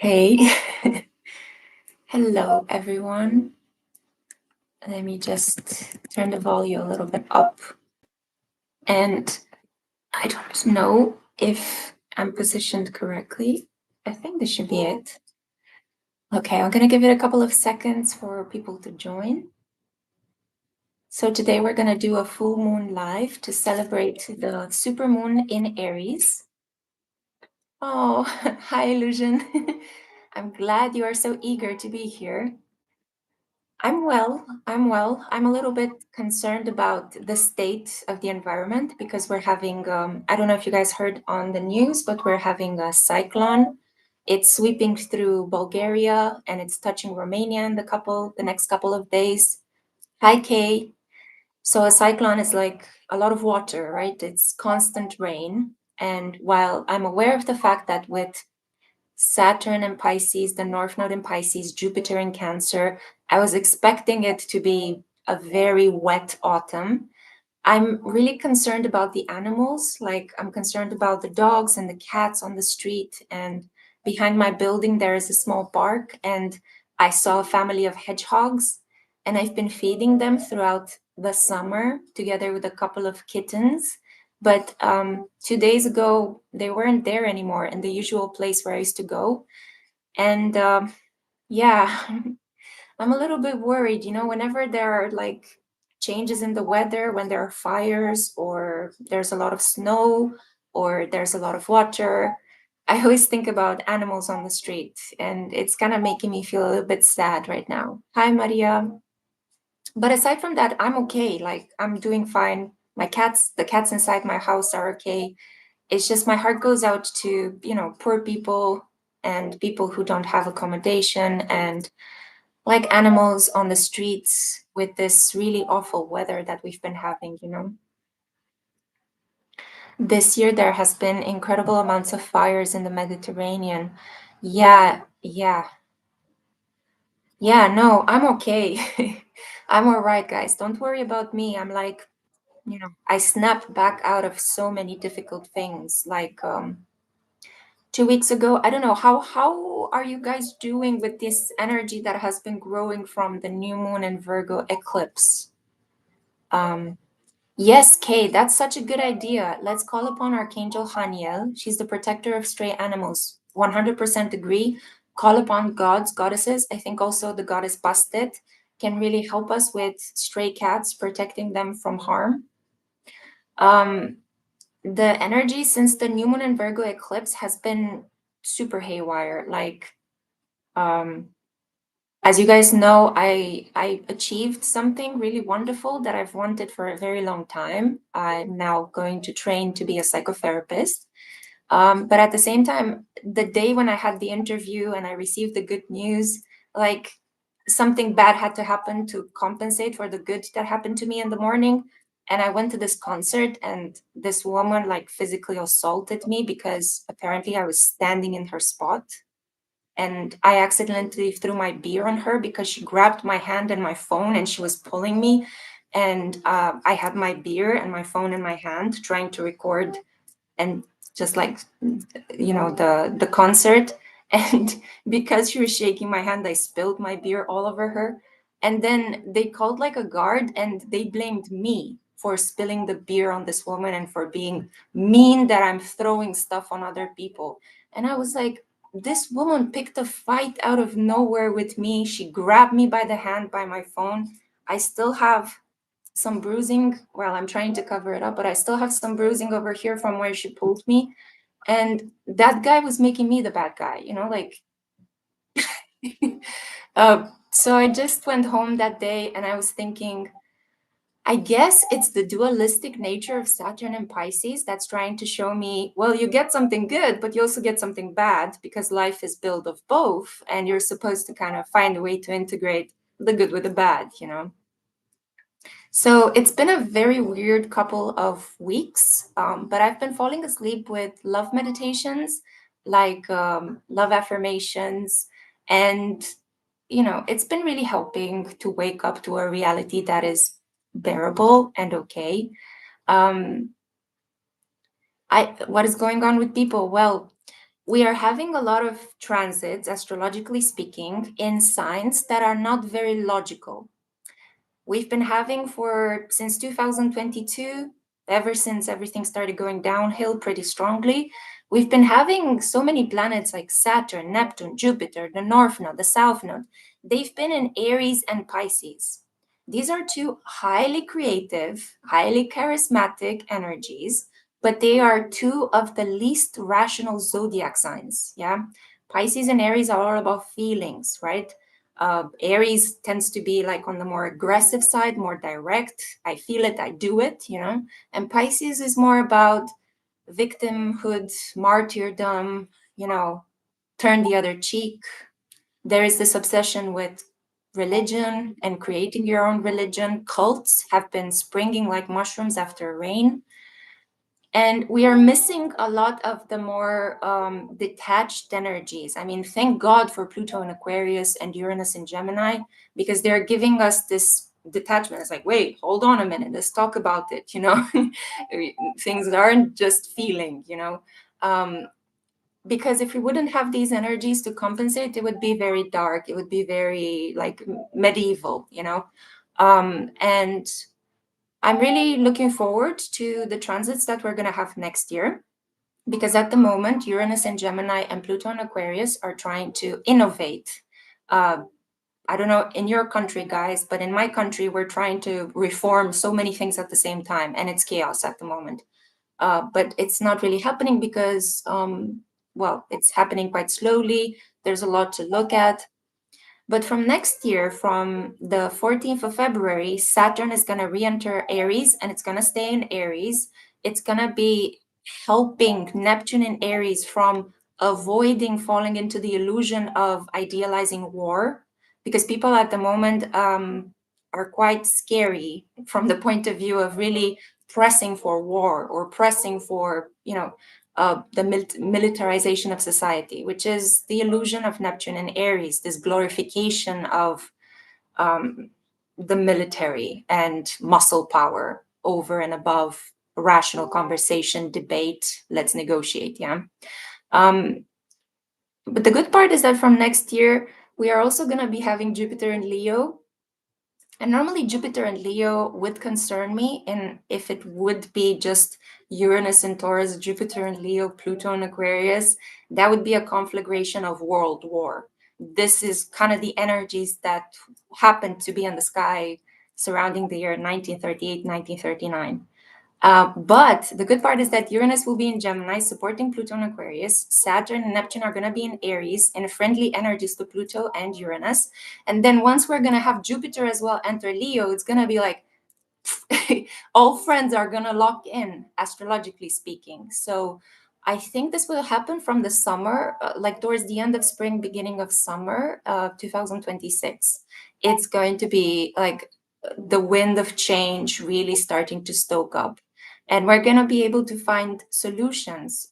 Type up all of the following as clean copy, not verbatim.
Hey, hello everyone. Let me just turn the volume a little bit up. And I don't know if I'm positioned correctly. I think this should be it. Okay, I'm going to give it a couple of seconds for people to join. So today we're going to do a full moon live to celebrate the supermoon in Aries. Oh, hi, Illusion. I'm glad you are so eager to be here. I'm well. I'm a little bit concerned about the state of the environment because we're having, I don't know if you guys heard on the news, but we're having a cyclone. It's sweeping through Bulgaria and it's touching Romania in the next couple of days. Hi, Kay. So a cyclone is like a lot of water, right? It's constant rain. And while I'm aware of the fact that with Saturn in Pisces, the North Node in Pisces, Jupiter in Cancer, I was expecting it to be a very wet autumn. I'm really concerned about the animals. Like, I'm concerned about the dogs and the cats on the street. And behind my building, there is a small park. And I saw a family of hedgehogs. And I've been feeding them throughout the summer together with a couple of kittens. But 2 days ago, they weren't there anymore in the usual place where I used to go. And yeah, I'm a little bit worried, whenever there are like changes in the weather, when there are fires or there's a lot of snow or there's a lot of water, I always think about animals on the street, and it's kind of making me feel a little bit sad right now. Hi, Maria. But aside from that, I'm okay. Like, I'm doing fine. The cats inside my house are okay. It's just my heart goes out to, poor people and people who don't have accommodation and like animals on the streets with this really awful weather that we've been having. This year there has been incredible amounts of fires in the Mediterranean. Yeah, yeah. Yeah, no, I'm okay. I'm all right, guys. Don't worry about me. I'm like, I snap back out of so many difficult things. Like 2 weeks ago, I don't know, how are you guys doing with this energy that has been growing from the new moon and Virgo eclipse? Yes, Kay, that's such a good idea. Let's call upon Archangel Haniel. She's the protector of stray animals. 100% agree. Call upon gods, goddesses. I think also the goddess Bastet can really help us with stray cats, protecting them from harm. The energy since the new moon and Virgo eclipse has been super haywire. Like, as you guys know, I achieved something really wonderful that I've wanted for a very long time. I'm now going to train to be a psychotherapist. But at the same time, the day when I had the interview and I received the good news, like, something bad had to happen to compensate for the good that happened to me in the morning. And I went to this concert, and this woman like physically assaulted me because apparently I was standing in her spot, and I accidentally threw my beer on her because she grabbed my hand and my phone and she was pulling me. And I had my beer and my phone in my hand trying to record and just like, the concert. And because she was shaking my hand, I spilled my beer all over her. And then they called like a guard and they blamed me for spilling the beer on this woman and for being mean that I'm throwing stuff on other people. And I was like, this woman picked a fight out of nowhere with me. She grabbed me by the hand by my phone. I still have some bruising. Well, I'm trying to cover it up, but I still have some bruising over here from where she pulled me. And that guy was making me the bad guy, like. So I just went home that day and I was thinking, I guess it's the dualistic nature of Saturn and Pisces that's trying to show me, well, you get something good, but you also get something bad because life is built of both. And you're supposed to kind of find a way to integrate the good with the bad. So it's been a very weird couple of weeks, but I've been falling asleep with love meditations, like love affirmations, and it's been really helping to wake up to a reality that is bearable and okay. What is going on with people? Well, we are having a lot of transits, astrologically speaking, in signs that are not very logical. We've been having since 2022, ever since everything started going downhill pretty strongly, we've been having so many planets like Saturn, Neptune, Jupiter, the North Node, the South Node. They've been in Aries and Pisces. These are two highly creative, highly charismatic energies, but they are two of the least rational zodiac signs. Yeah. Pisces and Aries are all about feelings, right? Aries tends to be like on the more aggressive side, more direct. I feel it, I do it, you know. And Pisces is more about victimhood, martyrdom, you know, turn the other cheek. There is this obsession with religion and creating your own religion. Cults have been springing like mushrooms after rain. And we are missing a lot of the more detached energies. I mean, thank God for Pluto in Aquarius and Uranus in Gemini, because they're giving us this detachment. It's like, wait, hold on a minute, let's talk about it, you know? Things aren't just feeling, you know? Because if we wouldn't have these energies to compensate, it would be very dark. It would be very like medieval, you know? And I'm really looking forward to the transits that we're going to have next year, because at the moment, Uranus in Gemini and Pluto in Aquarius are trying to innovate. I don't know in your country, guys, but in my country, we're trying to reform so many things at the same time, and it's chaos at the moment. But it's not really happening because, well, it's happening quite slowly. There's a lot to look at. But from next year, from the 14th of February, Saturn is going to re-enter Aries, and it's going to stay in Aries. It's going to be helping Neptune in Aries from avoiding falling into the illusion of idealizing war, because people at the moment are quite scary from the point of view of really pressing for war or pressing for, you know, the militarization of society, which is the illusion of Neptune and Aries, this glorification of the military and muscle power over and above rational conversation, debate, let's negotiate, yeah? But the good part is that from next year, we are also going to be having Jupiter in Leo. And normally Jupiter and Leo would concern me, and if it would be just Uranus and Taurus, Jupiter and Leo, Pluto and Aquarius, that would be a conflagration of world war. This is kind of the energies that happened to be in the sky surrounding the year 1938, 1939. But the good part is that Uranus will be in Gemini, supporting Pluto and Aquarius. Saturn and Neptune are going to be in Aries, and friendly energies to Pluto and Uranus. And then once we're going to have Jupiter as well enter Leo, it's going to be like all friends are going to lock in, astrologically speaking. So I think this will happen from the summer, like towards the end of spring, beginning of summer, 2026. It's going to be like the wind of change really starting to stoke up. And we're going to be able to find solutions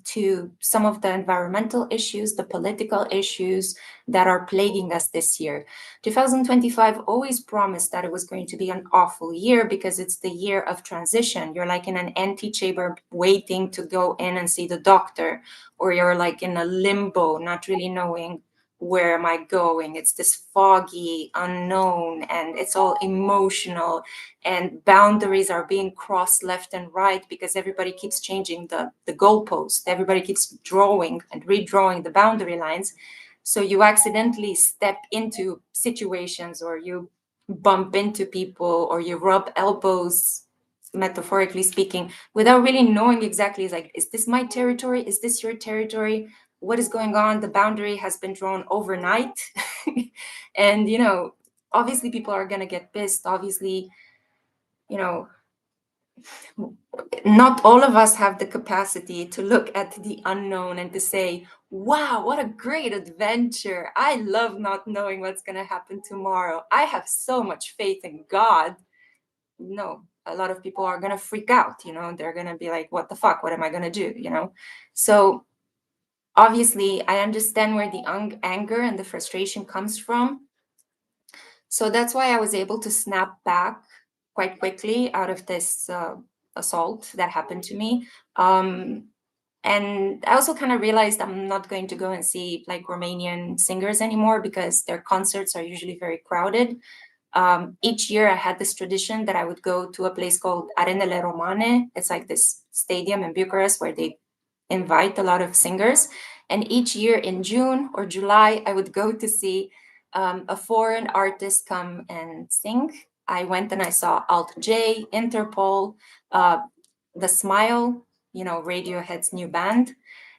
to some of the environmental issues, the political issues that are plaguing us this year. 2025 always promised that it was going to be an awful year because it's the year of transition. You're like in an antechamber waiting to go in and see the doctor, or you're like in a limbo, not really knowing where am I going. It's this foggy unknown, and it's all emotional, and boundaries are being crossed left and right because everybody keeps changing the goalpost. Everybody keeps drawing and redrawing the boundary lines. So you accidentally step into situations, or you bump into people, or you rub elbows, metaphorically speaking, without really knowing exactly, it's like, is this my territory? Is this your territory? What is going on? The boundary has been drawn overnight. And, you know, obviously people are going to get pissed. Obviously, you know, not all of us have the capacity to look at the unknown and to say, wow, what a great adventure. I love not knowing what's going to happen tomorrow. I have so much faith in God. No, a lot of people are going to freak out, you know, they're going to be like, what the fuck? What am I going to do? You know? So obviously I understand where the anger and the frustration comes from. So that's why I was able to snap back quite quickly out of this assault that happened to me. And I also kind of realized I'm not going to go and see like Romanian singers anymore because their concerts are usually very crowded. Each year I had this tradition that I would go to a place called Arenele Romane. It's like this stadium in Bucharest where they invite a lot of singers. And each year in June or July, I would go to see a foreign artist come and sing. I went and I saw Alt J, Interpol, uh, The Smile, Radiohead's new band.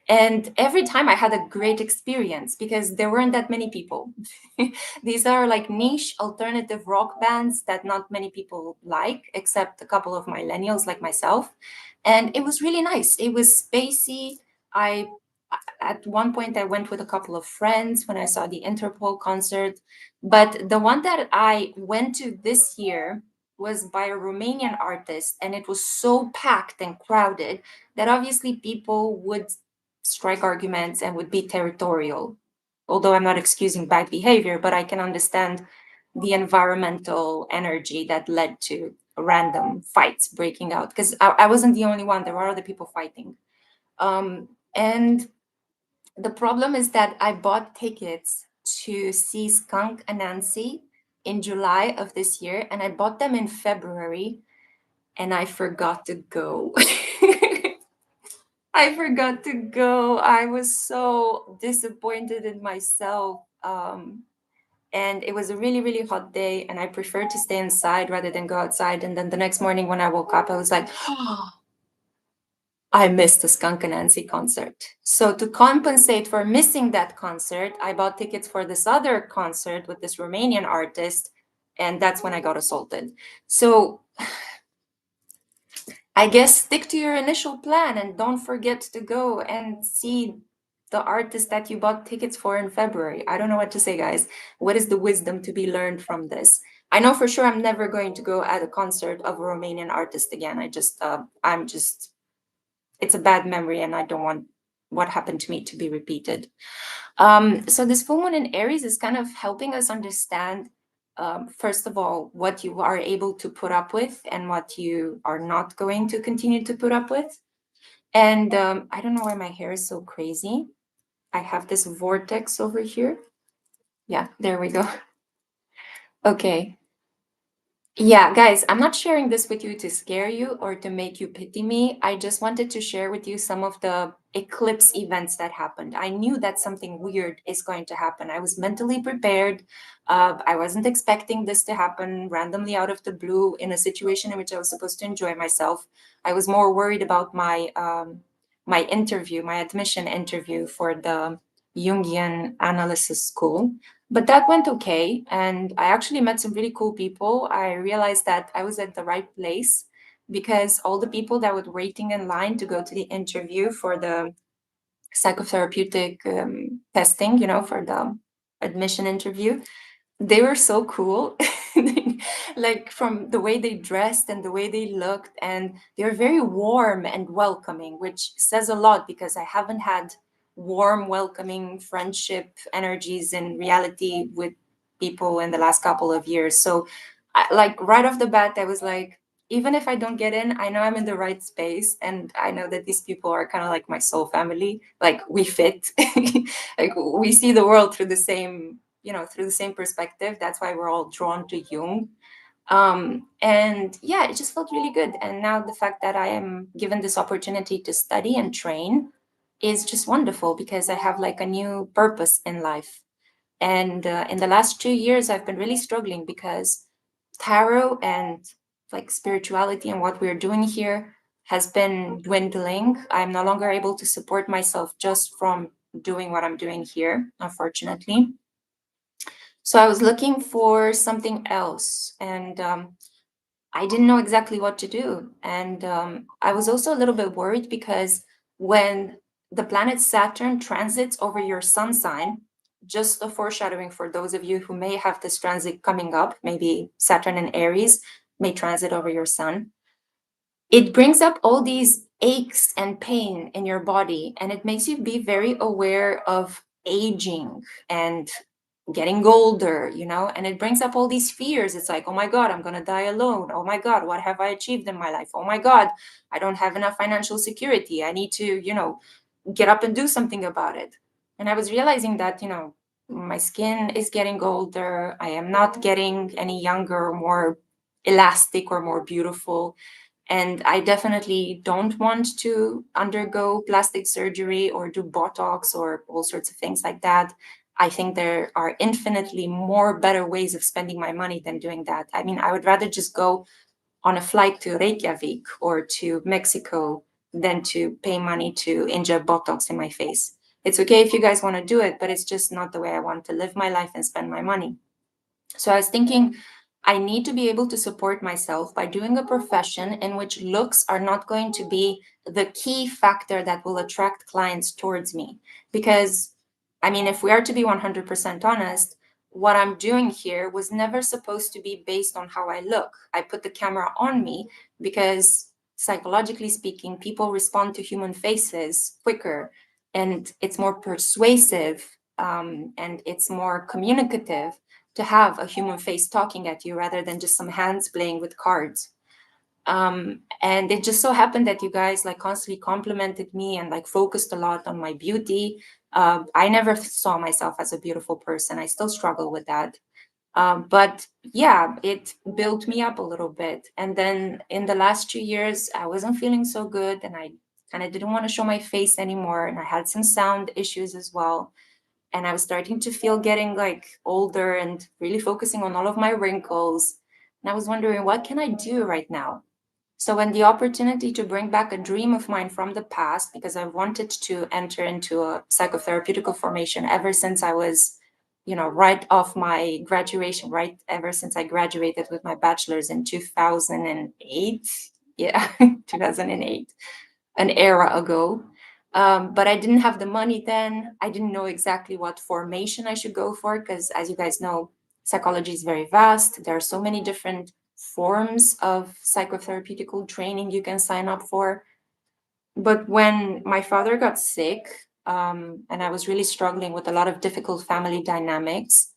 And every time I had a great experience because there weren't that many people. These are like niche alternative rock bands that not many people like, except a couple of millennials like myself. And it was really nice. It was spacey. I At one point I went with a couple of friends when I saw the Interpol concert, but the one that I went to this year was by a Romanian artist, and it was so packed and crowded that obviously people would strike arguments and would be territorial. Although I'm not excusing bad behavior, but I can understand the environmental energy that led to random fights breaking out, because I wasn't the only one. There were other people fighting. And the problem is that I bought tickets to see Skunk Anansi in July of this year, and I bought them in February, and I forgot to go. I forgot to go. I was so disappointed in myself. And it was a really, really hot day, and I preferred to stay inside rather than go outside. And then the next morning when I woke up, I was like, oh, I missed the Skunk Anansi concert. So to compensate for missing that concert, I bought tickets for this other concert with this Romanian artist, and that's when I got assaulted. So I guess stick to your initial plan and don't forget to go and see the artist that you bought tickets for in February. I don't know what to say, guys. What is the wisdom to be learned from this? I know for sure I'm never going to go at a concert of a Romanian artist again. It's a bad memory, and I don't want what happened to me to be repeated. So this full moon in Aries is kind of helping us understand, first of all, what you are able to put up with and what you are not going to continue to put up with. And I don't know why my hair is so crazy. I have this vortex over here. Yeah, there we go. Okay. Yeah, guys, I'm not sharing this with you to scare you or to make you pity me. I just wanted to share with you some of the eclipse events that happened. I knew that something weird is going to happen. I was mentally prepared. I wasn't expecting this to happen randomly out of the blue in a situation in which I was supposed to enjoy myself. I was more worried about my interview, my admission interview for the Jungian analysis school. But that went okay, and I actually met some really cool people. I realized that I was at the right place because all the people that were waiting in line to go to the interview for the psychotherapeutic testing, for the admission interview, they were so cool. Like from the way they dressed and the way they looked, and they're very warm and welcoming, which says a lot because I haven't had warm, welcoming friendship energies in reality with people in the last couple of years. So like right off the bat, I was like, even if I don't get in, I know I'm in the right space, and I know that these people are kind of like my soul family. Like we fit. Like we see the world through the same perspective. That's why we're all drawn to Jung. And yeah, it just felt really good. And now the fact that I am given this opportunity to study and train is just wonderful because I have like a new purpose in life. And in the last 2 years, I've been really struggling because tarot and like spirituality and what we're doing here has been dwindling. I'm no longer able to support myself just from doing what I'm doing here, unfortunately. So I was looking for something else, and I didn't know exactly what to do. And I was also a little bit worried because when the planet Saturn transits over your sun sign, just a foreshadowing for those of you who may have this transit coming up, maybe Saturn and Aries may transit over your sun, it brings up all these aches and pain in your body, and it makes you be very aware of aging and getting older, you know, and it brings up all these fears. It's like, oh my God, I'm going to die alone. Oh my God, what have I achieved in my life? Oh my God, I don't have enough financial security. I need to, you know, get up and do something about it. And I was realizing that, you know, my skin is getting older. I am not getting any younger, more elastic or more beautiful. And I definitely don't want to undergo plastic surgery or do Botox or all sorts of things like that. I think there are infinitely more better ways of spending my money than doing that. I mean, I would rather just go on a flight to Reykjavik or to Mexico than to pay money to inject Botox in my face. It's okay if you guys want to do it, but it's just not the way I want to live my life and spend my money. So I was thinking, I need to be able to support myself by doing a profession in which looks are not going to be the key factor that will attract clients towards me. Because, I mean, if we are to be 100% honest, what I'm doing here was never supposed to be based on how I look. I put the camera on me because, psychologically speaking, people respond to human faces quicker and it's more persuasive, and it's more communicative to have a human face talking at you rather than just some hands playing with cards. And it just so happened that you guys like constantly complimented me and like focused a lot on my beauty. I never saw myself as a beautiful person. I still struggle with that. But yeah, it built me up a little bit. And then in the last 2 years, I wasn't feeling so good and I kind of didn't want to show my face anymore. And I had some sound issues as well. And I was starting to feel getting like older and really focusing on all of my wrinkles. And I was wondering, what can I do right now? So when the opportunity to bring back a dream of mine from the past, because I wanted to enter into a psychotherapeutical formation ever since I was, you know, right off my graduation, right ever since I graduated with my bachelor's in 2008. Yeah, 2008, an era ago. But I didn't have the money then. I didn't know exactly what formation I should go for because, as you guys know, psychology is very vast. There are so many different forms of psychotherapeutical training you can sign up for. But when my father got sick, and I was really struggling with a lot of difficult family dynamics,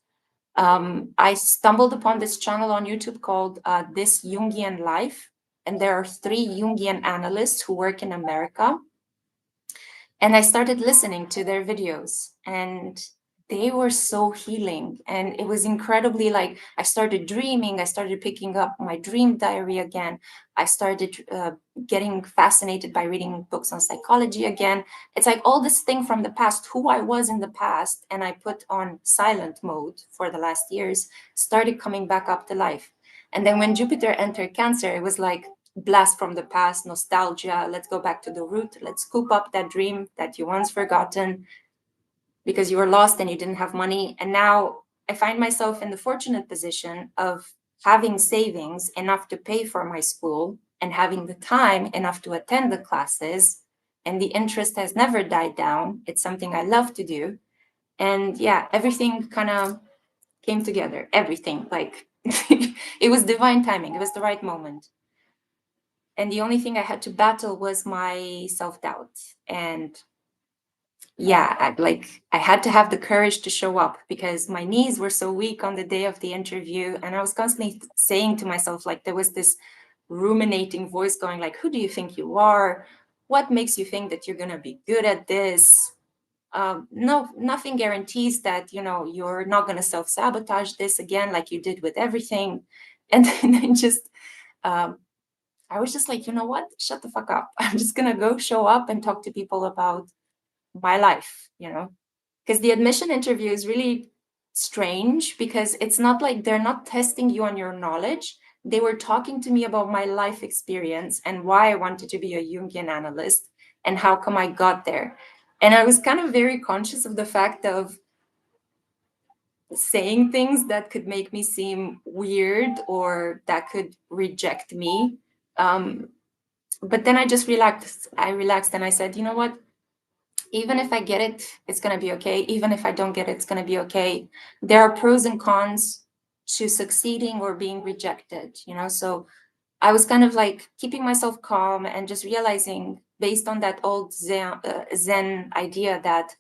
I stumbled upon this channel on YouTube called This Jungian Life. And there are 3 Jungian analysts who work in America. And I started listening to their videos and they were so healing. And it was incredibly like, I started dreaming, I started picking up my dream diary again. I started getting fascinated by reading books on psychology again. It's like all this thing from the past, who I was in the past, and I put on silent mode for the last years, started coming back up to life. And then when Jupiter entered Cancer, it was like, blast from the past, nostalgia. Let's go back to the root. Let's scoop up that dream that you once forgotten because you were lost and you didn't have money. And now I find myself in the fortunate position of having savings enough to pay for my school and having the time enough to attend the classes. And the interest has never died down. It's something I love to do. And yeah, everything kind of came together. Everything. Like it was divine timing. It was the right moment. And the only thing I had to battle was my self-doubt. And yeah, I had to have the courage to show up because my knees were so weak on the day of the interview. And I was constantly saying to myself, like, there was this ruminating voice going like, who do you think you are? What makes you think that you're going to be good at this? No, nothing guarantees that, you know, you're not going to self-sabotage this again, like you did with everything. And then I was just like, you know what? Shut the fuck up. I'm just going to go show up and talk to people about my life, you know? Because the admission interview is really strange because it's not like they're not testing you on your knowledge. They were talking to me about my life experience and why I wanted to be a Jungian analyst and how come I got there. And I was kind of very conscious of the fact of saying things that could make me seem weird or that could reject me. But then I just relaxed. I relaxed and I said, you know what? Even if I get it, it's going to be okay. Even if I don't get it, it's going to be okay. There are pros and cons to succeeding or being rejected, you know? So I was kind of like keeping myself calm and just realizing based on that old Zen idea that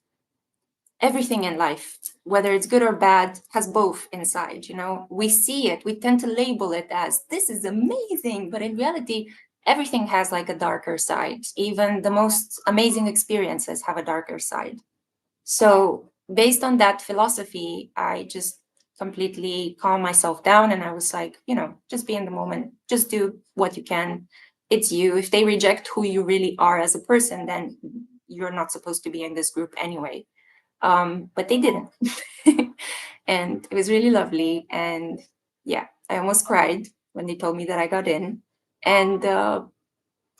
everything in life, whether it's good or bad, has both inside. We see it, we tend to label it as this is amazing, but in reality, everything has like a darker side. Even the most amazing experiences have a darker side. So based on that philosophy, I just completely calmed myself down, and I was like, just be in the moment, just do what you can. It's you. If they reject who you really are as a person, then you're not supposed to be in this group anyway. But they didn't. And it was really lovely. And yeah, I almost cried when they told me that I got in. And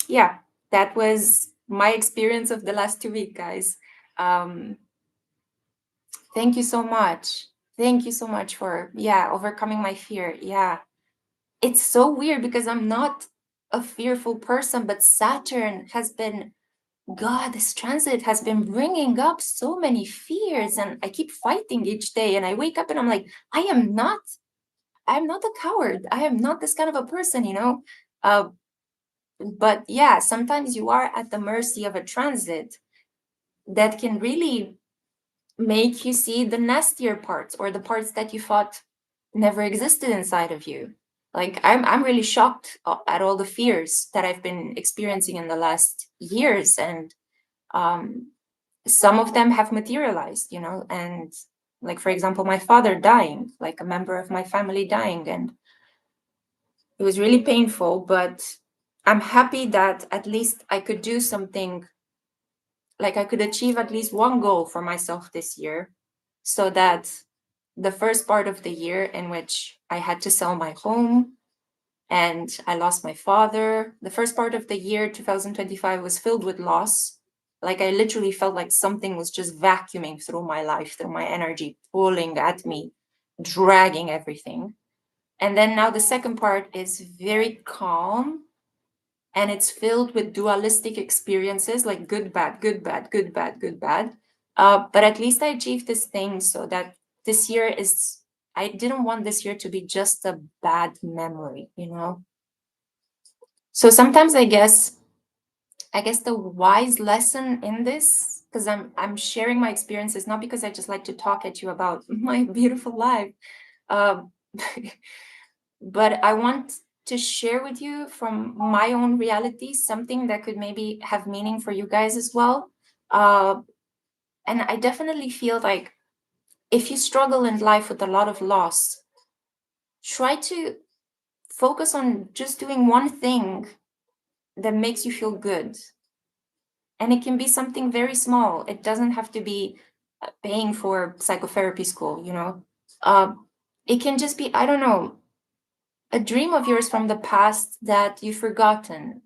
yeah, that was my experience of the last 2 weeks, guys. Thank you so much. Thank you so much for, overcoming my fear. Yeah. It's so weird because I'm not a fearful person, but Saturn has been, God, this transit has been bringing up so many fears, and I keep fighting each day, and I wake up and I'm like, I'm not a coward. I am not this kind of a person, but yeah, sometimes you are at the mercy of a transit that can really make you see the nastier parts, or the parts that you thought never existed inside of you. Like I'm really shocked at all the fears that I've been experiencing in the last years, and some of them have materialized, and like, for example, my father dying, like a member of my family dying, and it was really painful, but I'm happy that at least I could do something, like I could achieve at least one goal for myself this year, so that the first part of the year in which I had to sell my home and I lost my father, the first part of the year 2025 was filled with loss. Like I literally felt like something was just vacuuming through my life, through my energy, pulling at me, dragging everything. And then now the second part is very calm, and it's filled with dualistic experiences, like good, bad, good, bad, good, bad, good, bad. But at least I achieved this thing, so that this year is, I didn't want this year to be just a bad memory, So sometimes I guess the wise lesson in this, because I'm sharing my experiences, not because I just like to talk at you about my beautiful life, um, but I want to share with you from my own reality something that could maybe have meaning for you guys as well. And I definitely feel like if you struggle in life with a lot of loss, try to focus on just doing one thing that makes you feel good. And it can be something very small. It doesn't have to be paying for psychotherapy school, it can just be, I don't know, a dream of yours from the past that you've forgotten.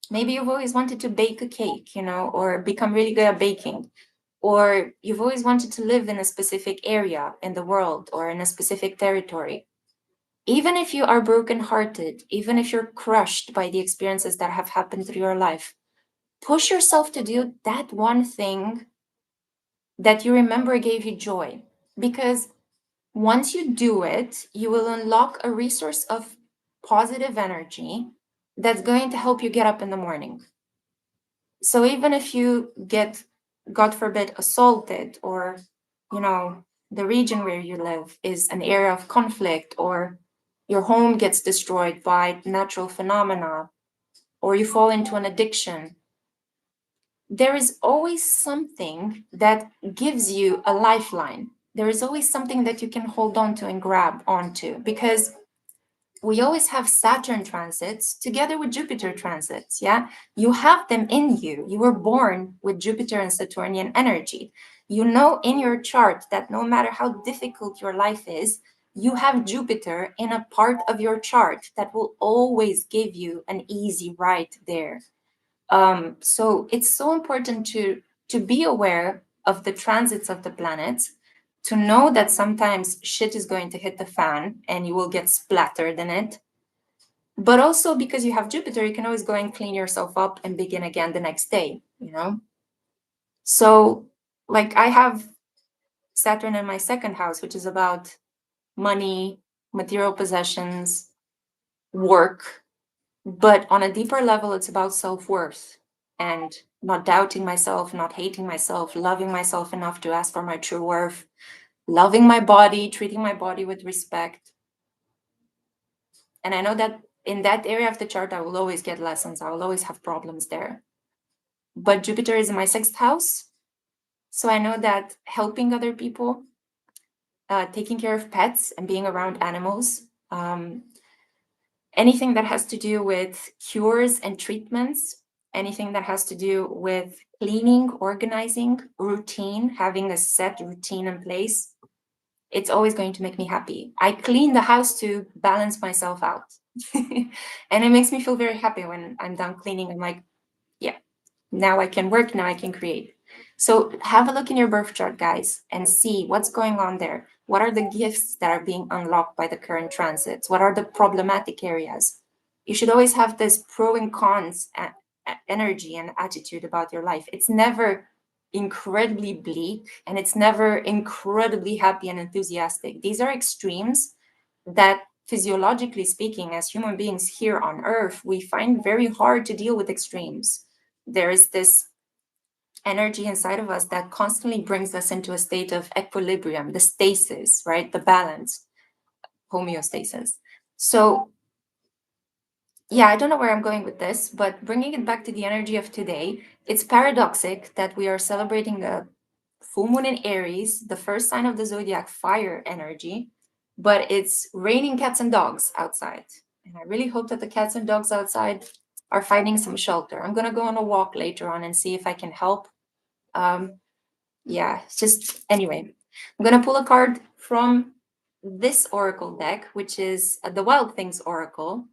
Maybe you've always wanted to bake a cake, or become really good at baking. Or you've always wanted to live in a specific area in the world or in a specific territory. Even if you are brokenhearted, even if you're crushed by the experiences that have happened through your life, push yourself to do that one thing that you remember gave you joy. Because once you do it, you will unlock a resource of positive energy that's going to help you get up in the morning. So even if you get, God forbid, assaulted, or, the region where you live is an area of conflict, or your home gets destroyed by natural phenomena, or you fall into an addiction, there is always something that gives you a lifeline. There is always something that you can hold on to and grab onto, because we always have Saturn transits together with Jupiter transits. Yeah, you have them in you. You were born with Jupiter and Saturnian energy. You know in your chart that no matter how difficult your life is, you have Jupiter in a part of your chart that will always give you an easy ride there. So it's so important to be aware of the transits of the planets, to know that sometimes shit is going to hit the fan and you will get splattered in it. But also because you have Jupiter, you can always go and clean yourself up and begin again the next day, So like I have Saturn in my second house, which is about money, material possessions, work. But on a deeper level, it's about self-worth and not doubting myself, not hating myself, loving myself enough to ask for my true worth, loving my body, treating my body with respect. And I know that in that area of the chart, I will always get lessons. I will always have problems there. But Jupiter is in my 6th house. So I know that helping other people, taking care of pets and being around animals, anything that has to do with cures and treatments, anything that has to do with cleaning, organizing, routine, having a set routine in place, it's always going to make me happy. I clean the house to balance myself out. And it makes me feel very happy when I'm done cleaning. I'm like, yeah, now I can work, now I can create. So have a look in your birth chart, guys, and see what's going on there. What are the gifts that are being unlocked by the current transits? What are the problematic areas? You should always have this pro and cons energy and attitude about your life. It's never incredibly bleak and it's never incredibly happy and enthusiastic. These are extremes that, physiologically speaking, as human beings here on Earth, we find very hard to deal with extremes. There is this energy inside of us that constantly brings us into a state of equilibrium, the stasis, right? The balance, homeostasis. So, yeah, I don't know where I'm going with this, but bringing it back to the energy of today, it's paradoxic that we are celebrating a full moon in Aries, the first sign of the zodiac, fire energy, but it's raining cats and dogs outside. And I really hope that the cats and dogs outside are finding some shelter. I'm going to go on a walk later on and see if I can help. Yeah, just anyway, I'm going to pull a card from this oracle deck, which is the Wild Things Oracle,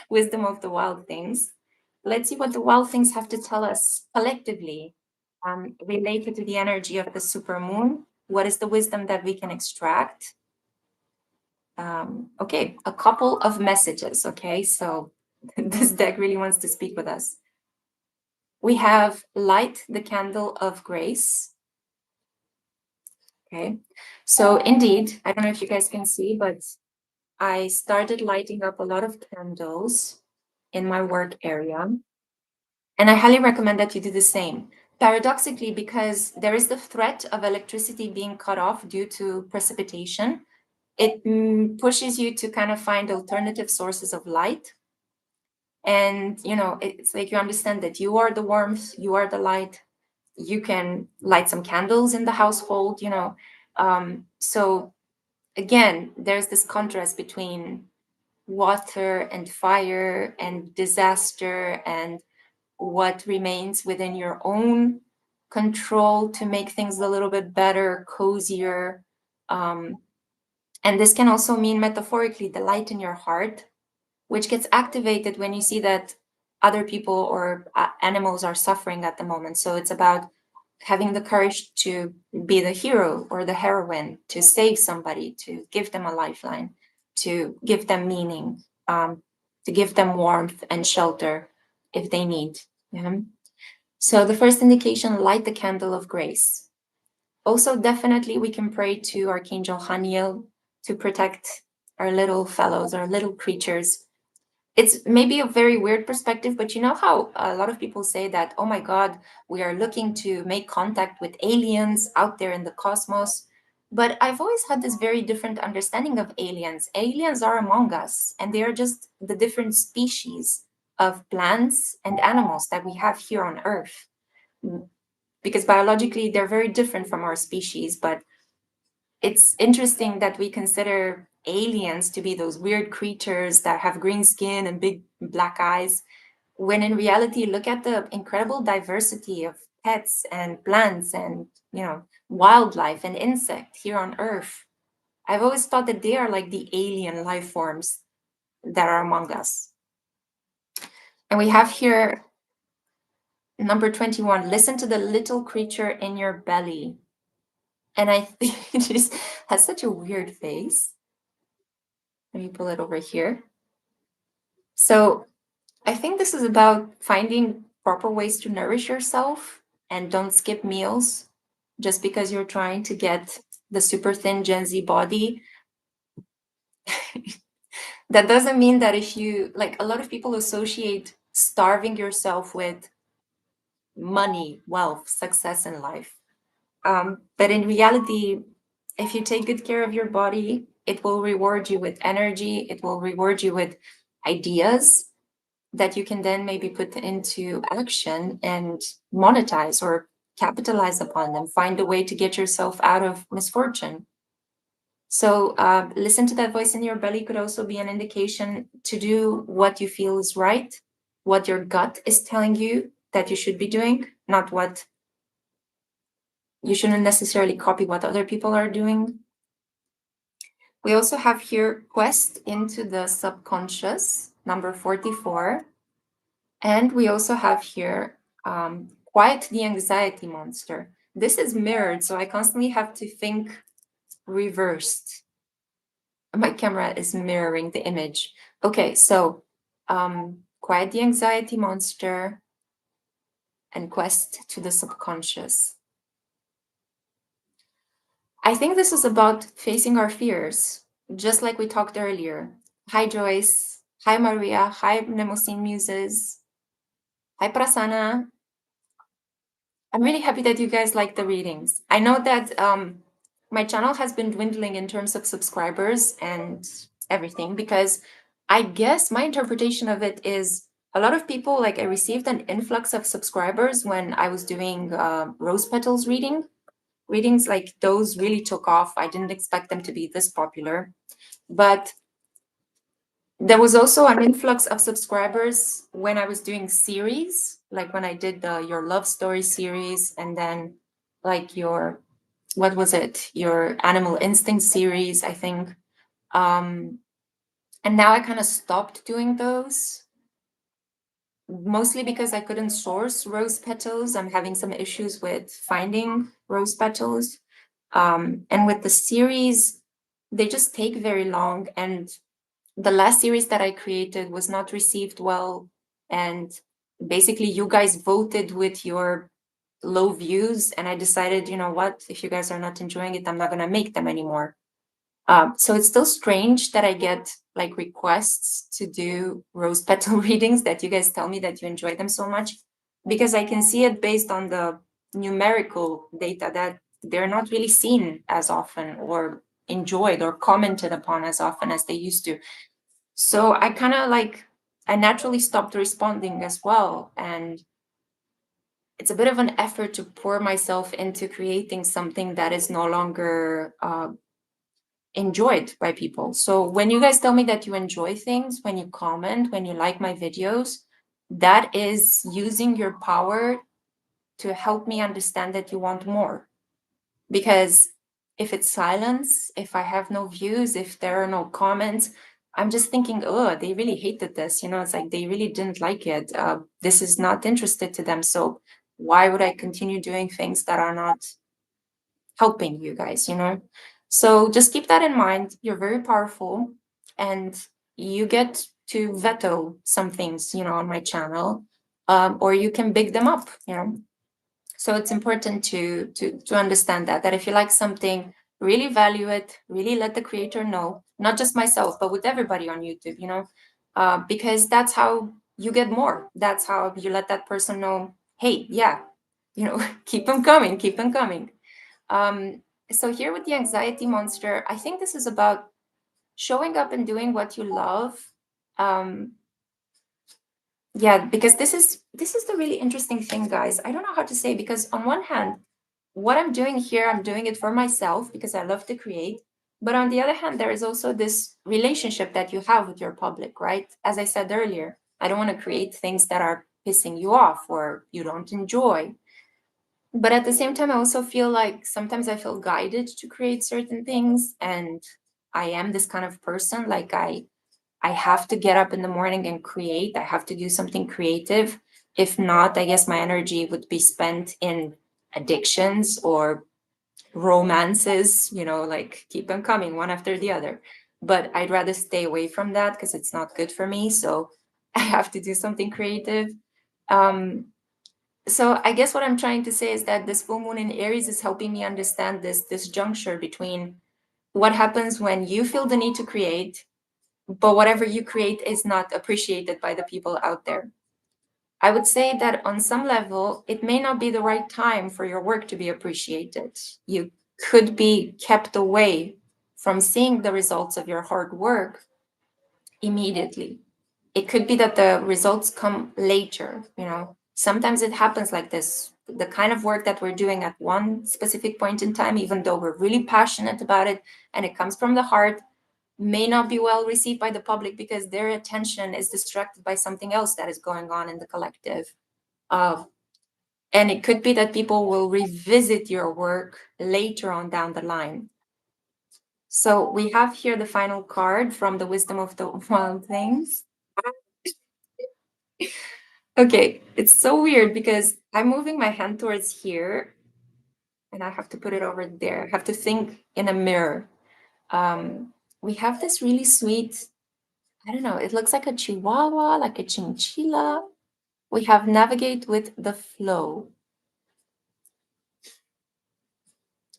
Wisdom of the Wild Things. Let's see what the wild things have to tell us collectively related to the energy of the supermoon. What is the wisdom that we can extract? Okay, a couple of messages. Okay, so this deck really wants to speak with us. We have light the candle of grace. Okay, so indeed, I don't know if you guys can see, but I started lighting up a lot of candles in my work area. And I highly recommend that you do the same. Paradoxically, because there is the threat of electricity being cut off due to precipitation, it pushes you to kind of find alternative sources of light. And, you know, it's like you understand that you are the warmth, you are the light. You can light some candles in the household, you know. So again, there's this contrast between water and fire and disaster and what remains within your own control to make things a little bit better, cozier. And this can also mean metaphorically the light in your heart, which gets activated when you see that other people or animals are suffering at the moment. So it's about having the courage to be the hero or the heroine, to save somebody, to give them a lifeline, to give them meaning, to give them warmth and shelter if they need. Yeah. So the first indication, light the candle of grace. Also, definitely we can pray to Archangel Haniel to protect our little fellows, our little creatures. It's maybe a very weird perspective, but you know how a lot of people say that, oh my God, we are looking to make contact with aliens out there in the cosmos. But I've always had this very different understanding of aliens. Aliens are among us, and they are just the different species of plants and animals that we have here on Earth. Because biologically, they're very different from our species, but it's interesting that we consider aliens to be those weird creatures that have green skin and big black eyes, when in reality, look at the incredible diversity of pets and plants and, you know, wildlife and insect here on Earth. I've always thought that they are like the alien life forms that are among us. And we have here number 21, listen to the little creature in your belly. And I think it just has such a weird face. Let me pull it over here. So I think this is about finding proper ways to nourish yourself and don't skip meals just because you're trying to get the super thin Gen Z body. That doesn't mean that if you, like, a lot of people associate starving yourself with money, wealth, success in life. But in reality, if you take good care of your body, it will reward you with energy. It will reward you with ideas that you can then maybe put into action and monetize or capitalize upon them. Find a way to get yourself out of misfortune. So listen to that voice in your belly could also be an indication to do what you feel is right, what your gut is telling you that you should be doing, not what you shouldn't necessarily copy what other people are doing. We also have here Quest into the Subconscious, number 44. And we also have here Quiet the Anxiety Monster. This is mirrored, so I constantly have to think reversed. My camera is mirroring the image. Okay, so Quiet the Anxiety Monster and Quest to the Subconscious. I think this is about facing our fears, just like we talked earlier. Hi, Joyce. Hi, Maria. Hi, Mnemosyne Muses. Hi, Prasanna. I'm really happy that you guys like the readings. I know that my channel has been dwindling in terms of subscribers and everything, because I guess my interpretation of it is a lot of people, like I received an influx of subscribers when I was doing rose petals readings, like those really took off. I didn't expect them to be this popular, but there was also an influx of subscribers when I was doing series, like when I did your love story series, and then like your, what was it? Your animal instinct series, I think. And now I kind of stopped doing those, mostly because I couldn't source rose petals. I'm having some issues with finding rose petals. And with the series, they just take very long. And the last series that I created was not received well. And basically, you guys voted with your low views. And I decided, you know what, if you guys are not enjoying it, I'm not going to make them anymore. So it's still strange that I get like requests to do rose petal readings, that you guys tell me that you enjoy them so much, because I can see it based on the numerical data that they're not really seen as often or enjoyed or commented upon as often as they used to. So I kind of like, I naturally stopped responding as well. And it's a bit of an effort to pour myself into creating something that is no longer enjoyed by people. So when you guys tell me that you enjoy things, when you comment, when you like my videos, that is using your power to help me understand that you want more. Because if it's silence, if I have no views, if there are no comments, I'm just thinking, oh, they really hated this. You know, it's like they really didn't like it. This is not interested to them. So why would I continue doing things that are not helping you guys, you know? So just keep that in mind. You're very powerful, and you get to veto some things, you know, on my channel, or you can big them up, you know? So it's important to understand that if you like something, really value it, really let the creator know, not just myself, but with everybody on YouTube, you know, because that's how you get more. That's how you let that person know, hey, yeah, you know, keep them coming, keep them coming. So here with the anxiety monster, I think this is about showing up and doing what you love. Yeah, because this is the really interesting thing, guys. I don't know how to say, because on one hand, what I'm doing here, I'm doing it for myself because I love to create. But on the other hand, there is also this relationship that you have with your public, right? As I said earlier, I don't want to create things that are pissing you off or you don't enjoy. But at the same time, I also feel like sometimes I feel guided to create certain things, and I am this kind of person. Like I have to get up in the morning and create. I have to do something creative. If not, I guess my energy would be spent in addictions or romances, you know, like keep them coming one after the other. But I'd rather stay away from that because it's not good for me. So I have to do something creative. So I guess what I'm trying to say is that this full moon in Aries is helping me understand this juncture between what happens when you feel the need to create, but whatever you create is not appreciated by the people out there. I would say that on some level, it may not be the right time for your work to be appreciated. You could be kept away from seeing the results of your hard work immediately. It could be that the results come later, you know. Sometimes it happens like this. The kind of work that we're doing at one specific point in time, even though we're really passionate about it and it comes from the heart, may not be well received by the public because their attention is distracted by something else that is going on in the collective. And it could be that people will revisit your work later on down the line. So we have here the final card from the Wisdom of the Wild Things. Okay, it's so weird because I'm moving my hand towards here and I have to put it over there. I have to think in a mirror. We have this really sweet, I don't know, it looks like a chihuahua, like a chinchilla. We have navigate with the flow.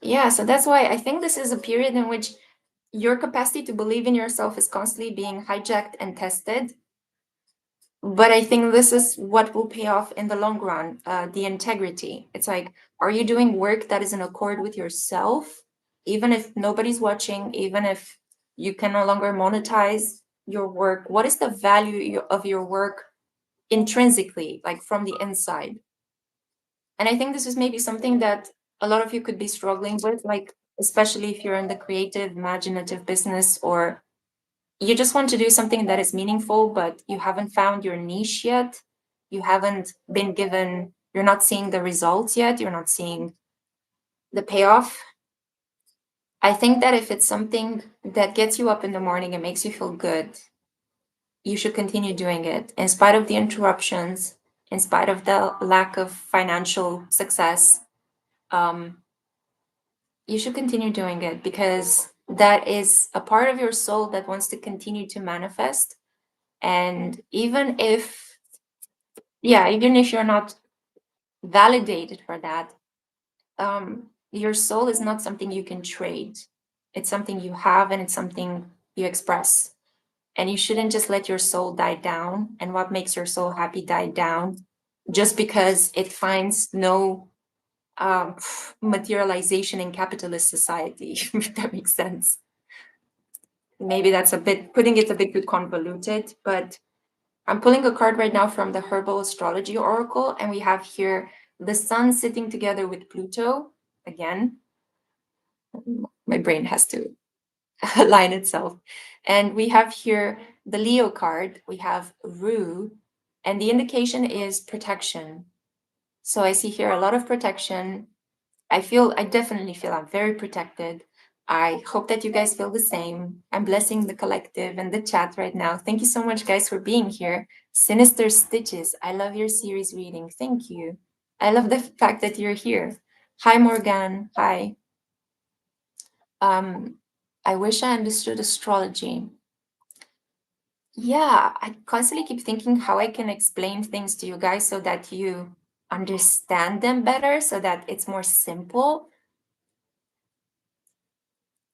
Yeah, so that's why I think this is a period in which your capacity to believe in yourself is constantly being hijacked and tested. But I think this is what will pay off in the long run, the integrity. It's like, are you doing work that is in accord with yourself, even if nobody's watching, even if you can no longer monetize your work? What is the value of your work intrinsically, like from the inside? And I think this is maybe something that a lot of you could be struggling with, like, especially if you're in the creative, imaginative business, or you just want to do something that is meaningful, but you haven't found your niche yet. You haven't been given, you're not seeing the results yet. You're not seeing the payoff. I think that if it's something that gets you up in the morning and makes you feel good, you should continue doing it in spite of the interruptions, in spite of the lack of financial success. You should continue doing it because that is a part of your soul that wants to continue to manifest. And even if, yeah, even if you're not validated for that, your soul is not something you can trade. It's something you have and it's something you express. And you shouldn't just let your soul die down and what makes your soul happy die down just because it finds no um, materialization in capitalist society, if that makes sense. Maybe that's a bit, putting it a bit too convoluted, but I'm pulling a card right now from the Herbal Astrology Oracle, and we have here the Sun sitting together with Pluto. Again, my brain has to align itself. And we have here the Leo card. We have Ru, and the indication is protection. So I see here a lot of protection. I definitely feel I'm very protected. I hope that you guys feel the same. I'm blessing the collective and the chat right now. Thank you so much, guys, for being here. Sinister Stitches, I love your series reading. Thank you. I love the fact that you're here. Hi, Morgan. Hi. I wish I understood astrology. Yeah, I constantly keep thinking how I can explain things to you guys so that you understand them better, so that it's more simple.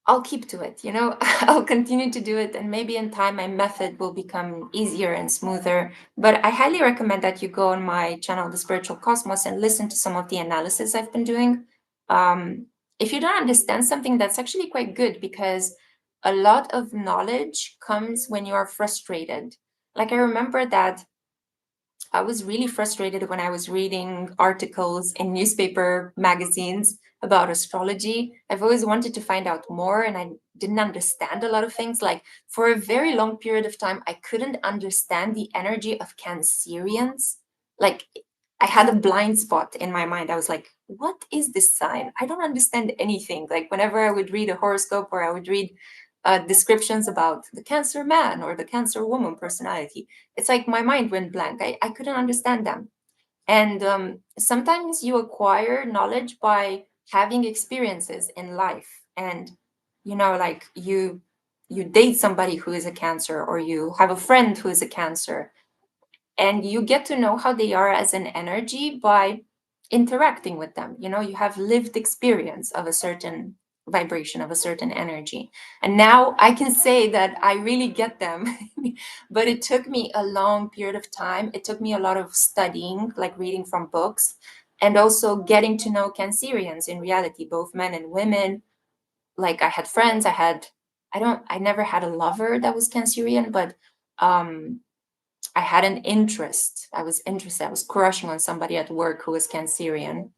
I'll keep to it, you know, I'll continue to do it. And maybe in time, my method will become easier and smoother. But I highly recommend that you go on my channel, The Spiritual Cosmos, and listen to some of the analysis I've been doing. If you don't understand something, that's actually quite good because a lot of knowledge comes when you are frustrated. Like I remember that I was really frustrated when I was reading articles in newspaper magazines about astrology. I've always wanted to find out more and I didn't understand a lot of things. Like for a very long period of time, I couldn't understand the energy of Cancerians. Like I had a blind spot in my mind. I was like, what is this sign? I don't understand anything. Like whenever I would read a horoscope or I would read descriptions about the Cancer man or the Cancer woman personality, it's like my mind went blank. I couldn't understand them. And sometimes you acquire knowledge by having experiences in life. And, you know, like you date somebody who is a Cancer or you have a friend who is a Cancer and you get to know how they are as an energy by interacting with them. You know, you have lived experience of a certain vibration, of a certain energy. And now I can say that I really get them. But it took me a long period of time. It took me a lot of studying, like reading from books, and also getting to know Cancerians in reality, both men and women. Like I had friends, I never had a lover that was Cancerian, but I had an interest. I was interested. I was crushing on somebody at work who was Cancerian.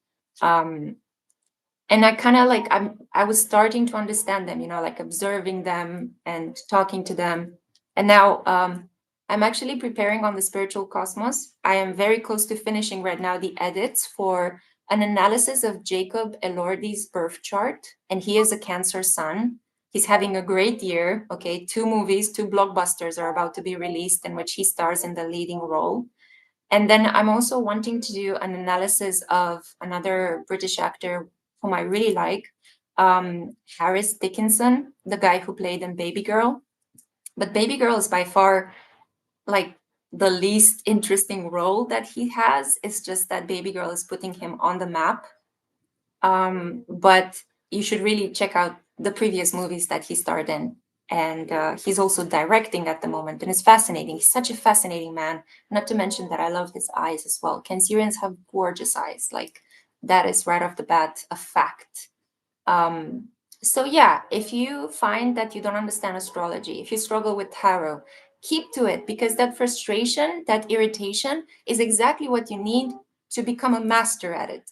And I kind of like, I was starting to understand them, like observing them and talking to them. And now I'm actually preparing on the spiritual cosmos. I am very close to finishing right now the edits for an analysis of Jacob Elordi's birth chart. And he is a Cancer Sun. He's having a great year. Okay, 2 movies, 2 blockbusters are about to be released in which he stars in the leading role. And then I'm also wanting to do an analysis of another British actor whom I really like, Harris Dickinson, the guy who played in Baby Girl. But Baby Girl is by far like the least interesting role that he has. It's just that Baby Girl is putting him on the map. But you should really check out the previous movies that he starred in. And he's also directing at the moment, and it's fascinating. He's such a fascinating man. Not to mention that I love his eyes as well. Cancerians have gorgeous eyes. Like that is right off the bat a fact. So yeah, if you find that you don't understand astrology, if you struggle with tarot, keep to it, because that frustration, that irritation is exactly what you need to become a master at it.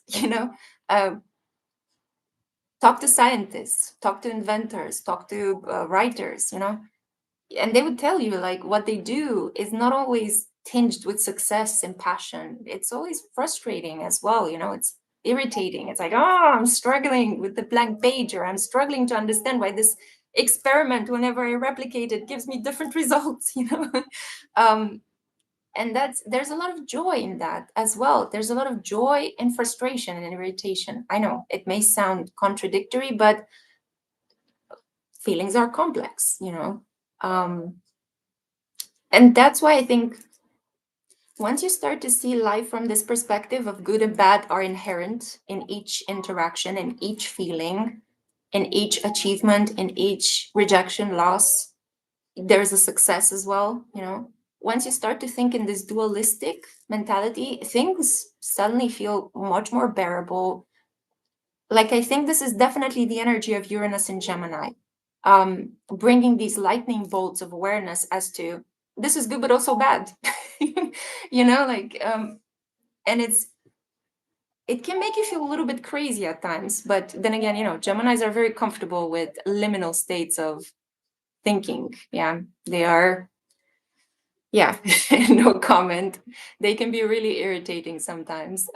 Talk to scientists, talk to inventors, talk to writers, and they would tell you like what they do is not always tinged with success and passion. It's always frustrating as well. It's irritating. It's like, oh, I'm struggling with the blank page, or I'm struggling to understand why this experiment, whenever I replicate it, gives me different results. And there's a lot of joy in that as well. There's a lot of joy and frustration and irritation. I know it may sound contradictory, but feelings are complex. And that's why I think once you start to see life from this perspective of good and bad are inherent in each interaction, in each feeling, in each achievement, in each rejection, loss, there's a success as well. Once you start to think in this dualistic mentality, things suddenly feel much more bearable. Like, I think this is definitely the energy of Uranus and Gemini, bringing these lightning bolts of awareness as to this is good, but also bad. And it can make you feel a little bit crazy at times. But then again, Geminis are very comfortable with liminal states of thinking. Yeah, they are. Yeah, no comment. They can be really irritating sometimes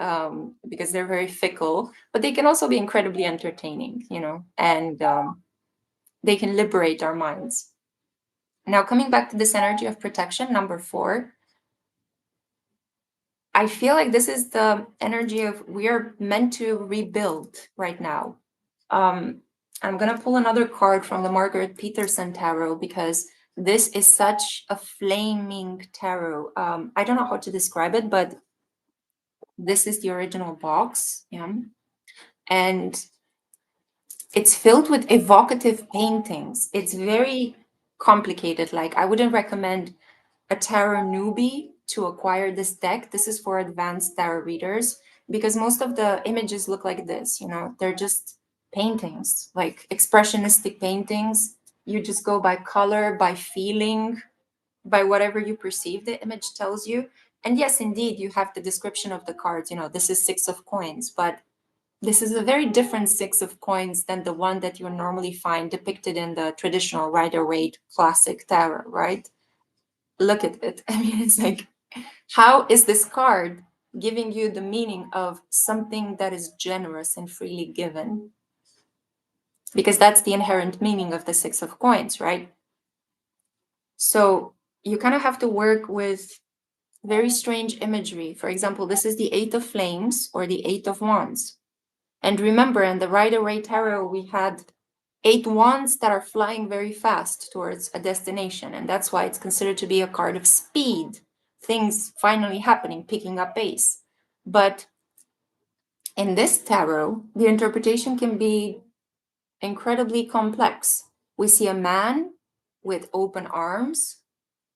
because they're very fickle, but they can also be incredibly entertaining, and they can liberate our minds. Now, coming back to this energy of protection, number 4, I feel like this is the energy of we are meant to rebuild right now. I'm going to pull another card from the Margaret Peterson Tarot, because this is such a flaming tarot. I don't know how to describe it, but this is the original box. Yeah. And it's filled with evocative paintings. It's very complicated. Like, I wouldn't recommend a tarot newbie to acquire this deck. This is for advanced tarot readers, because most of the images look like this. They're just paintings, like expressionistic paintings. You just go by color, by feeling, by whatever you perceive the image tells you. And yes, indeed, you have the description of the cards. This is 6 of coins, but this is a very different 6 of coins than the one that you normally find depicted in the traditional Rider-Waite classic tarot, right? Look at it. I mean, it's like, how is this card giving you the meaning of something that is generous and freely given? Because that's the inherent meaning of the 6 of coins, right? So you kind of have to work with very strange imagery. For example, this is the 8 of flames or the 8 of wands. And remember, in the Rider-Waite tarot, we had 8 wands that are flying very fast towards a destination. And that's why it's considered to be a card of speed, things finally happening, picking up pace. But in this tarot, the interpretation can be incredibly complex. We see a man with open arms.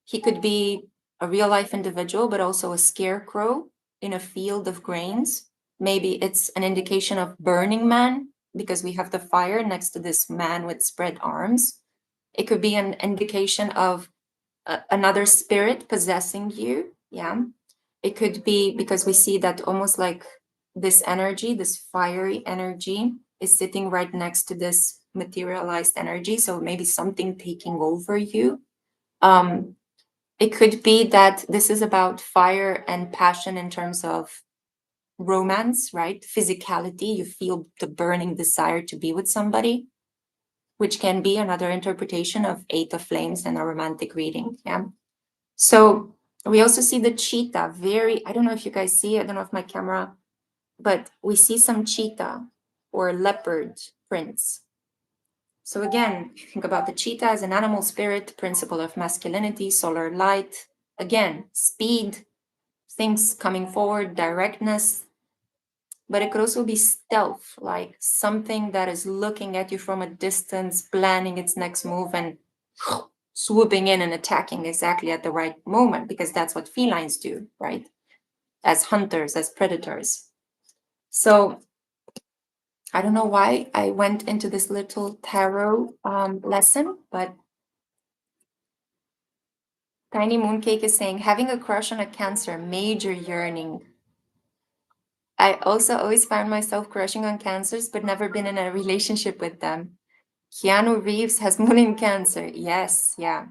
He could be a real life individual, but also a scarecrow in a field of grains. Maybe it's an indication of Burning Man because we have the fire next to this man with spread arms. It could be an indication of another spirit possessing you. Yeah. It could be because we see that almost like this energy, this fiery energy, is sitting right next to this materialized energy. So maybe something taking over you. It could be that this is about fire and passion in terms of romance, right? Physicality. You feel the burning desire to be with somebody, which can be another interpretation of Eight of Flames and a romantic reading. Yeah. So we also see the cheetah. I don't know if you guys see, I don't know if my camera, but we see some cheetah or leopard prints. So again, if you think about the cheetah as an animal spirit, principle of masculinity, solar light, again, speed, things coming forward, directness, but it could also be stealth, like something that is looking at you from a distance, planning its next move and swooping in and attacking exactly at the right moment, because that's what felines do, right? As hunters, as predators. So I don't know why I went into this little tarot lesson, but Tiny Mooncake is saying, having a crush on a Cancer, major yearning. I also always found myself crushing on Cancers, but never been in a relationship with them. Keanu Reeves has Moon in Cancer. Yes, yeah.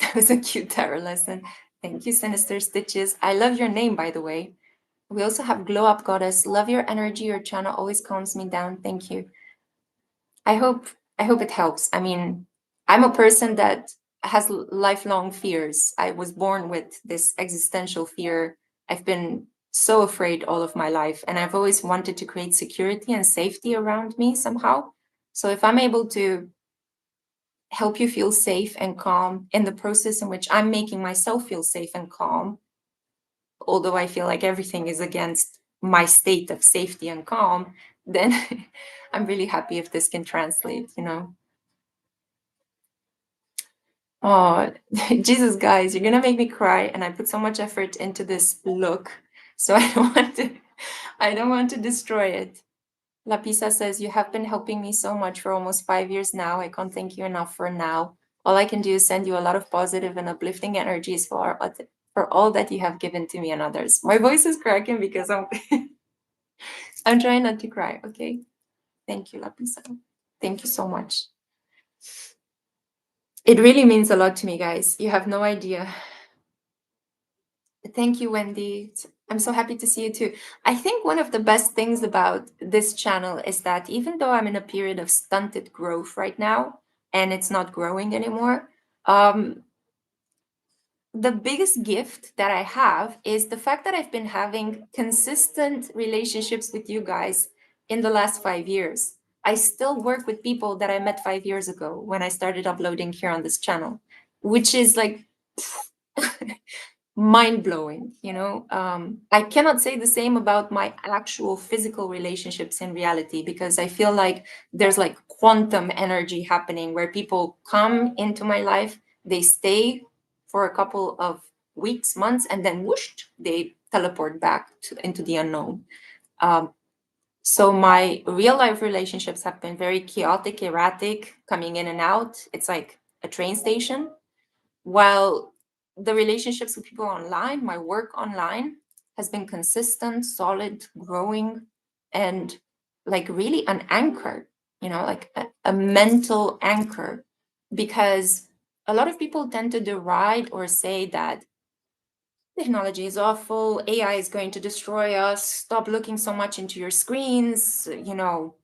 That was a cute tarot lesson. Thank you, Sinister Stitches. I love your name, by the way. We also have Glow Up Goddess. Love your energy. Your channel always calms me down. Thank you. I hope it helps. I mean, I'm a person that has lifelong fears. I was born with this existential fear. I've been so afraid all of my life, and I've always wanted to create security and safety around me somehow. So if I'm able to help you feel safe and calm in the process in which I'm making myself feel safe and calm, although I feel like everything is against my state of safety and calm, then I'm really happy if this can translate, you know. Oh, Jesus, guys, you're gonna make me cry, and I put so much effort into this look, so I don't want to destroy it. Lapisa says, you have been helping me so much for almost 5 years now. I can't thank you enough for now. All I can do is send you a lot of positive and uplifting energies for all that you have given to me and others. My voice is cracking because I'm trying not to cry, okay? Thank you, Lapisa. Thank you so much. It really means a lot to me, guys. You have no idea. Thank you, Wendy. I'm so happy to see you too. I think one of the best things about this channel is that even though I'm in a period of stunted growth right now, and it's not growing anymore, the biggest gift that I have is the fact that I've been having consistent relationships with you guys in the last 5 years. I still work with people that I met 5 years ago when I started uploading here on this channel, which is like mind-blowing, you know. I cannot say the same about my actual physical relationships in reality, because I feel like there's like quantum energy happening where people come into my life, they stay for a couple of weeks, months, and then whoosh, they teleport back into the unknown. So my real life relationships have been very chaotic, erratic, coming in and out. It's like a train station. While the relationships with people online, my work online, has been consistent, solid, growing, and like really an anchor, you know, like a mental anchor. Because a lot of people tend to deride or say that technology is awful, AI is going to destroy us, stop looking so much into your screens, you know.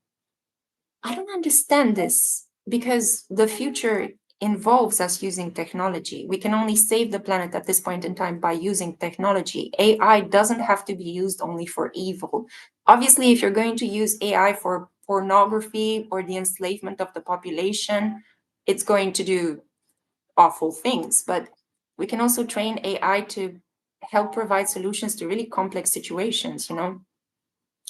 I don't understand this, because the future involves us using technology. We can only save the planet at this point in time by using technology. AI doesn't have to be used only for evil. Obviously, if you're going to use AI for pornography or the enslavement of the population, it's going to do awful things. But we can also train AI to help provide solutions to really complex situations, you know.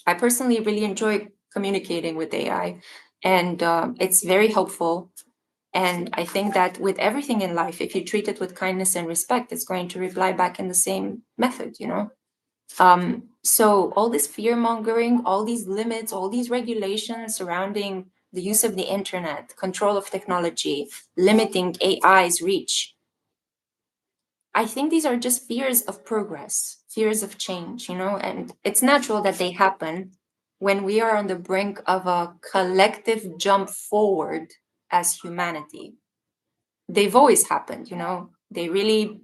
I personally really enjoy communicating with AI. And it's very helpful. And I think that with everything in life, if you treat it with kindness and respect, it's going to reply back in the same method, you know? So all this fear mongering, all these limits, all these regulations surrounding the use of the internet, control of technology, limiting AI's reach, I think these are just fears of progress, fears of change, you know, and it's natural that they happen when we are on the brink of a collective jump forward as humanity. They've always happened, you know, they really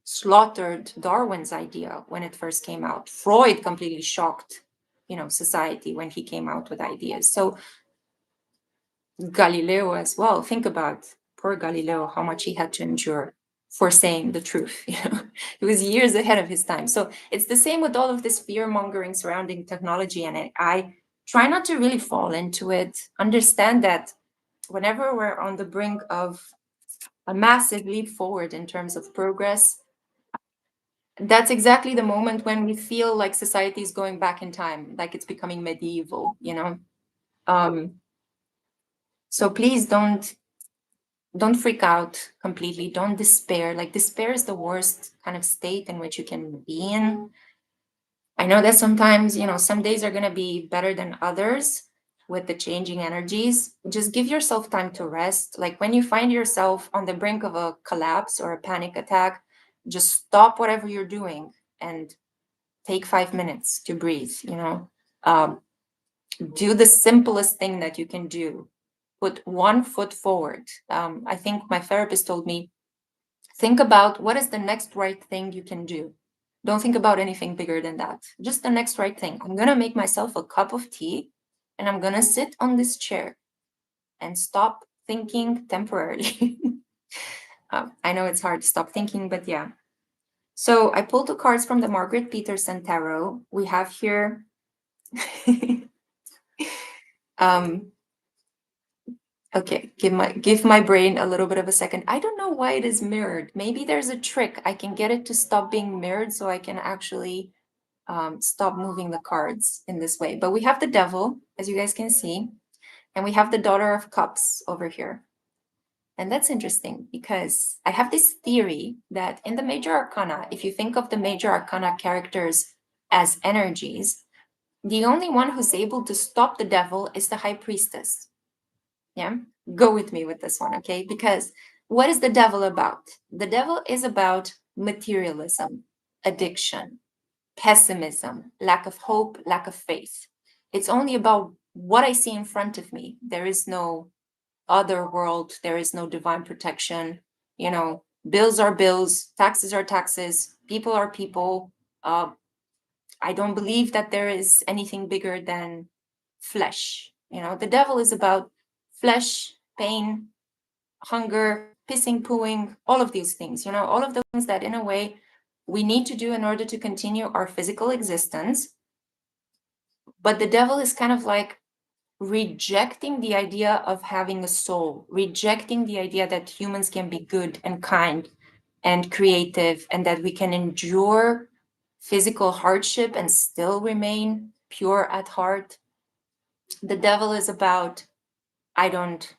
slaughtered Darwin's idea when it first came out. Freud completely shocked, you know, society when he came out with ideas. So Galileo as well. Think about poor Galileo, how much he had to endure for saying the truth. You know, he was years ahead of his time. So it's the same with all of this fear mongering surrounding technology, and I try not to really fall into it. Understand that whenever we're on the brink of a massive leap forward in terms of progress, that's exactly the moment when we feel like society is going back in time, like it's becoming medieval, you know. So please don't freak out completely. Don't despair. Like, despair is the worst kind of state in which you can be in. I know that sometimes, you know, some days are going to be better than others with the changing energies. Just give yourself time to rest. Like, when you find yourself on the brink of a collapse or a panic attack, just stop whatever you're doing and take 5 minutes to breathe, you know. Do the simplest thing that you can do. Put one foot forward. I think my therapist told me, think about what is the next right thing you can do. Don't think about anything bigger than that. Just the next right thing. I'm going to make myself a cup of tea and I'm going to sit on this chair and stop thinking temporarily. I know it's hard to stop thinking, but yeah. So I pulled the cards from the Margaret Peterson Tarot. We have here okay, give my brain a little bit of a second. I don't know why it is mirrored. Maybe there's a trick. I can get it to stop being mirrored so I can actually stop moving the cards in this way. But we have the Devil, as you guys can see, and we have the Daughter of Cups over here. And that's interesting because I have this theory that in the major arcana, if you think of the major arcana characters as energies, the only one who's able to stop the devil is the High Priestess. Yeah, go with me with this one, okay? Because what is the devil about? The devil is about materialism, addiction, pessimism, lack of hope, lack of faith. It's only about what I see in front of me. There is no other world. There is no divine protection. You know, bills are bills, taxes are taxes, people are people. I don't believe that there is anything bigger than flesh. You know, the devil is about flesh, pain, hunger, pissing, pooing, all of these things, you know, all of the things that in a way we need to do in order to continue our physical existence. But the devil is kind of like rejecting the idea of having a soul, rejecting the idea that humans can be good and kind and creative and that we can endure physical hardship and still remain pure at heart. The devil is about, I don't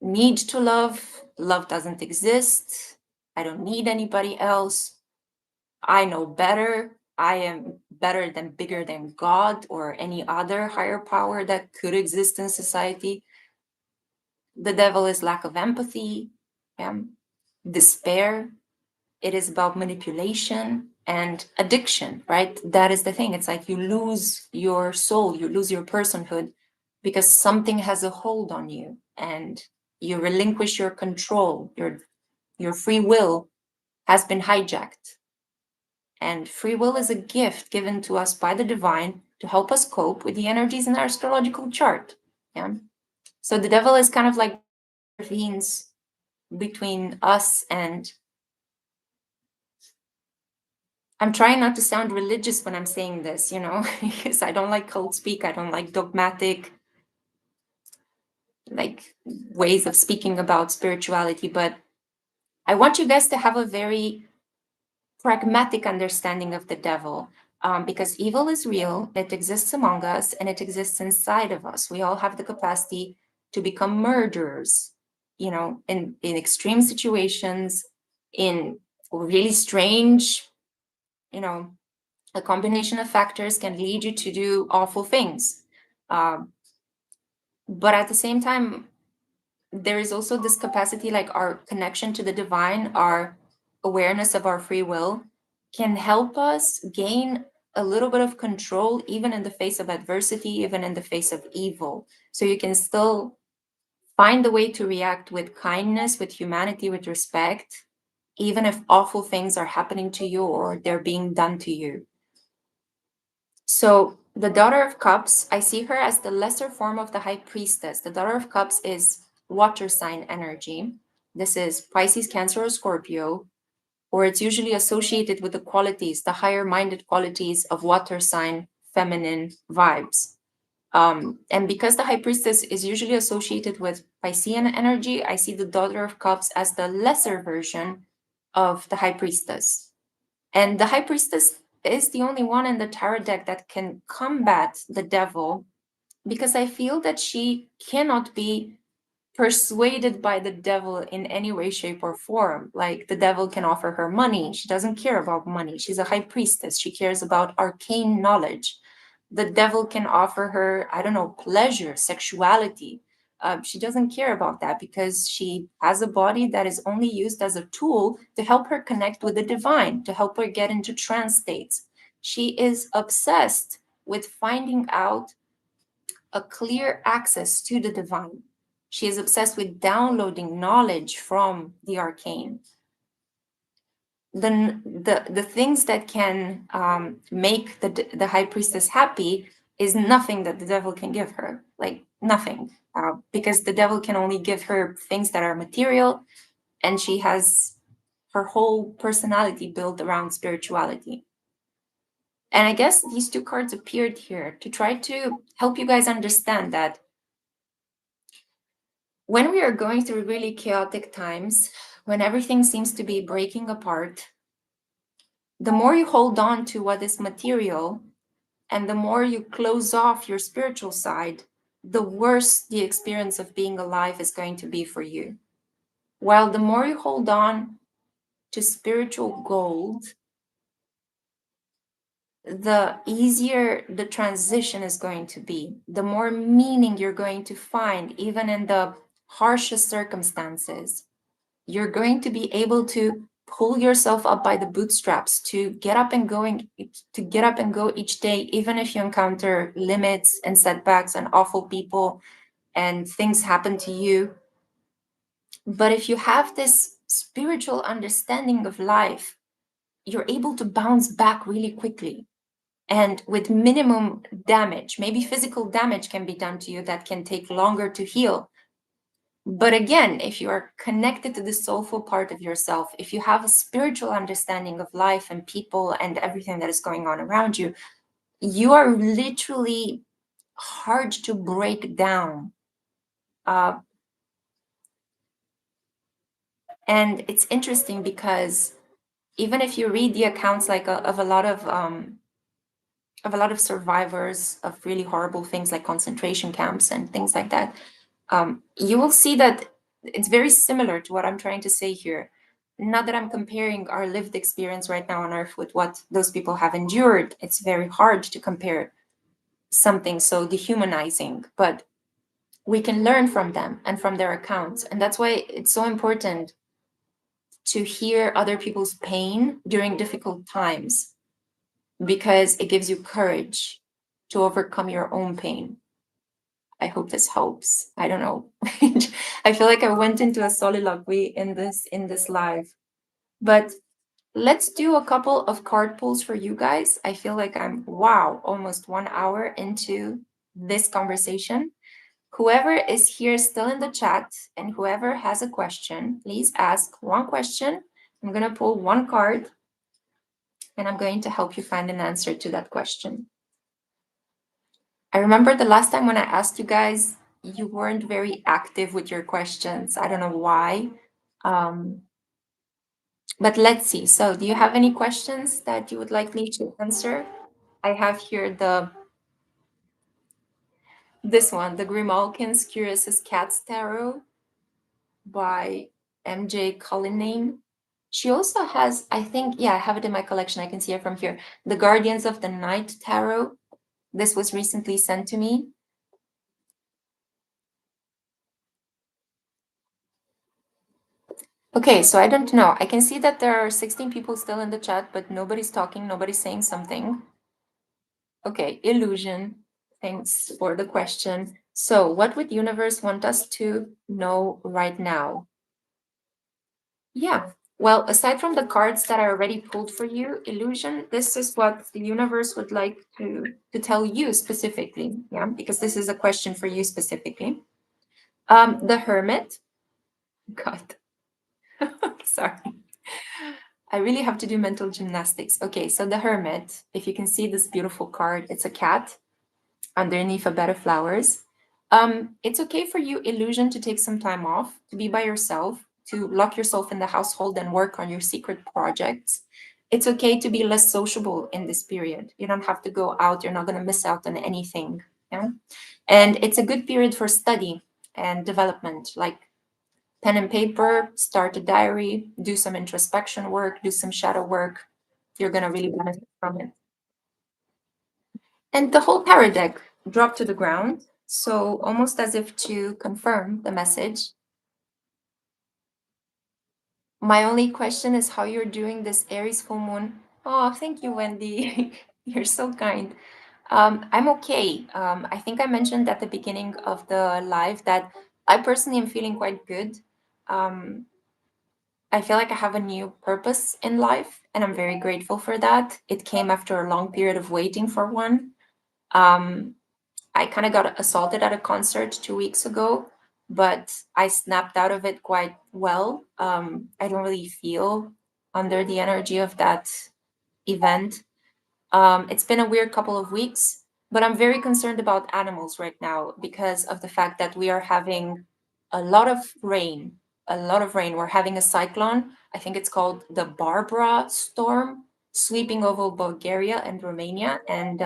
need to love, love doesn't exist, I don't need anybody else, I know better, I am better than, bigger than God or any other higher power that could exist in society. The devil is lack of empathy, despair. It is about manipulation and addiction, right? That is the thing. It's like you lose your soul, you lose your personhood because something has a hold on you and you relinquish your control. Your free will has been hijacked. And free will is a gift given to us by the divine to help us cope with the energies in our astrological chart. Yeah. So the devil is kind of like intervenes between us and, I'm trying not to sound religious when I'm saying this, you know, because I don't like cult speak. I don't like dogmatic, like, ways of speaking about spirituality. But I want you guys to have a very pragmatic understanding of the devil. because evil is real, it exists among us, and it exists inside of us. We all have the capacity to become murderers, you know, in extreme situations, in really strange, you know, a combination of factors can lead you to do awful things. But at the same time, there is also this capacity, like our connection to the divine, our awareness of our free will can help us gain a little bit of control, even in the face of adversity, even in the face of evil. So you can still find a way to react with kindness, with humanity, with respect, even if awful things are happening to you or they're being done to you. So the Daughter of Cups, I see her as the lesser form of the High Priestess. The Daughter of Cups is water sign energy. This is Pisces, Cancer, or Scorpio, or it's usually associated with the qualities, the higher minded qualities of water sign feminine vibes. And because the High Priestess is usually associated with Piscean energy, I see the Daughter of Cups as the lesser version of the High Priestess. And the High Priestess is the only one in the tarot deck that can combat the devil, because I feel that she cannot be persuaded by the devil in any way, shape, or form. Like the devil can offer her money. She doesn't care about money. She's a high priestess. She cares about arcane knowledge. The devil can offer her, I don't know, pleasure, sexuality. She doesn't care about that because she has a body that is only used as a tool to help her connect with the divine, to help her get into trance states. She is obsessed with finding out a clear access to the divine. She is obsessed with downloading knowledge from the arcane. The things that can make the high priestess happy is nothing that the devil can give her, like nothing, because the devil can only give her things that are material, and she has her whole personality built around spirituality. And I guess these two cards appeared here to try to help you guys understand that when we are going through really chaotic times, when everything seems to be breaking apart, the more you hold on to what is material and the more you close off your spiritual side, the worse the experience of being alive is going to be for you. While the more you hold on to spiritual gold, the easier the transition is going to be, the more meaning you're going to find, even in the harshest circumstances. You're going to be able to pull yourself up by the bootstraps to get up and go each day, even if you encounter limits and setbacks and awful people and things happen to you. But if you have this spiritual understanding of life, you're able to bounce back really quickly and with minimum damage. Maybe physical damage can be done to you that can take longer to heal. But again, if you are connected to the soulful part of yourself, if you have a spiritual understanding of life and people and everything that is going on around you, you are literally hard to break down. And it's interesting because even if you read the accounts like of a lot of survivors of really horrible things like concentration camps and things like that, you will see that it's very similar to what I'm trying to say here. Not that I'm comparing our lived experience right now on Earth with what those people have endured. It's very hard to compare something so dehumanizing, but we can learn from them and from their accounts. And that's why it's so important to hear other people's pain during difficult times, because it gives you courage to overcome your own pain. I hope this helps. I don't know. I feel like I went into a soliloquy in this live. But let's do a couple of card pulls for you guys. I feel like I'm, wow, almost 1 hour into this conversation. Whoever is here still in the chat and whoever has a question, please ask one question. I'm going to pull one card and I'm going to help you find an answer to that question. I remember the last time when I asked you guys, you weren't very active with your questions. I don't know why. But let's see. So do you have any questions that you would like me to answer? I have here this one, the Grimalkin's Curious as Cats Tarot by MJ Cullinane. She also has, I think, yeah, I have it in my collection. I can see it from here. The Guardians of the Night Tarot. This was recently sent to me. Okay, so I don't know. I can see that there are 16 people still in the chat, but nobody's talking, nobody's saying something. Okay, illusion. Thanks for the question. So, what would universe want us to know right now? Yeah. Well, aside from the cards that I already pulled for you, illusion, this is what the universe would like to tell you specifically. Yeah, because this is a question for you specifically. The Hermit. God, sorry. I really have to do mental gymnastics. Okay, so the Hermit, if you can see this beautiful card, it's a cat underneath a bed of flowers. It's okay for you, illusion, to take some time off, to be by yourself, to lock yourself in the household and work on your secret projects. It's okay to be less sociable in this period. You don't have to go out. You're not going to miss out on anything. Yeah? And it's a good period for study and development, like pen and paper, start a diary, do some introspection work, do some shadow work. You're going to really benefit from it. And the whole tarot deck dropped to the ground. So almost as if to confirm the message. My only question is how you're doing this Aries full moon. Oh, thank you, Wendy. You're so kind. I'm okay. I think I mentioned at the beginning of the live that I personally am feeling quite good. Um, I feel like I have a new purpose in life, and I'm very grateful for that. It came after a long period of waiting for one. Um, I kind of got assaulted at a concert 2 weeks ago, but I snapped out of it quite well. I don't really feel under the energy of that event. It's been a weird couple of weeks, but I'm very concerned about animals right now because of the fact that we are having a lot of rain. A lot of rain. We're having a cyclone. I think it's called the Barbara storm sweeping over Bulgaria and Romania. And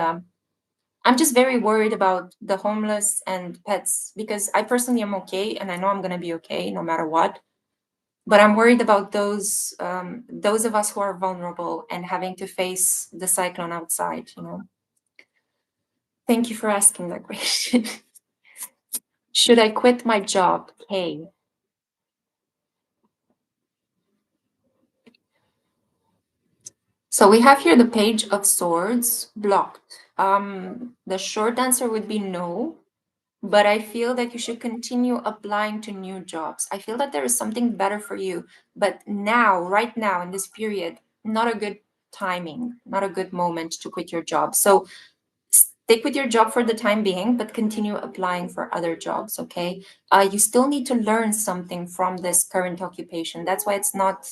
I'm just very worried about the homeless and pets because I personally am okay, and I know I'm going to be okay no matter what. But I'm worried about those of us who are vulnerable and having to face the cyclone outside. Thank you for asking that question. Should I quit my job? Hey. So we have here the Page of Swords blocked. The short answer would be no, but I feel that you should continue applying to new jobs. I feel that there is something better for you, but now, right now, in this period, not a good timing, not a good moment to quit your job. So stick with your job for the time being, but continue applying for other jobs, okay? You still need to learn something from this current occupation. That's why it's not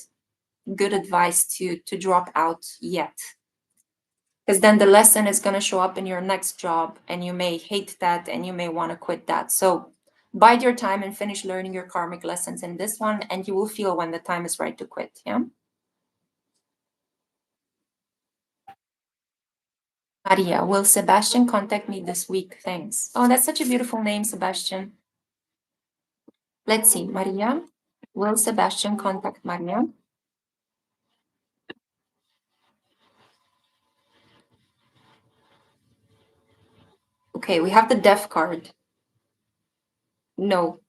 good advice to drop out yet, because then the lesson is going to show up in your next job and you may hate that and you may want to quit that. So bide your time and finish learning your karmic lessons in this one, and you will feel when the time is right to quit. Yeah. Maria, will Sebastian contact me this week? Thanks. Oh, that's such a beautiful name, Sebastian. Let's see, Maria. Will Sebastian contact Maria? Okay, we have the death card. No,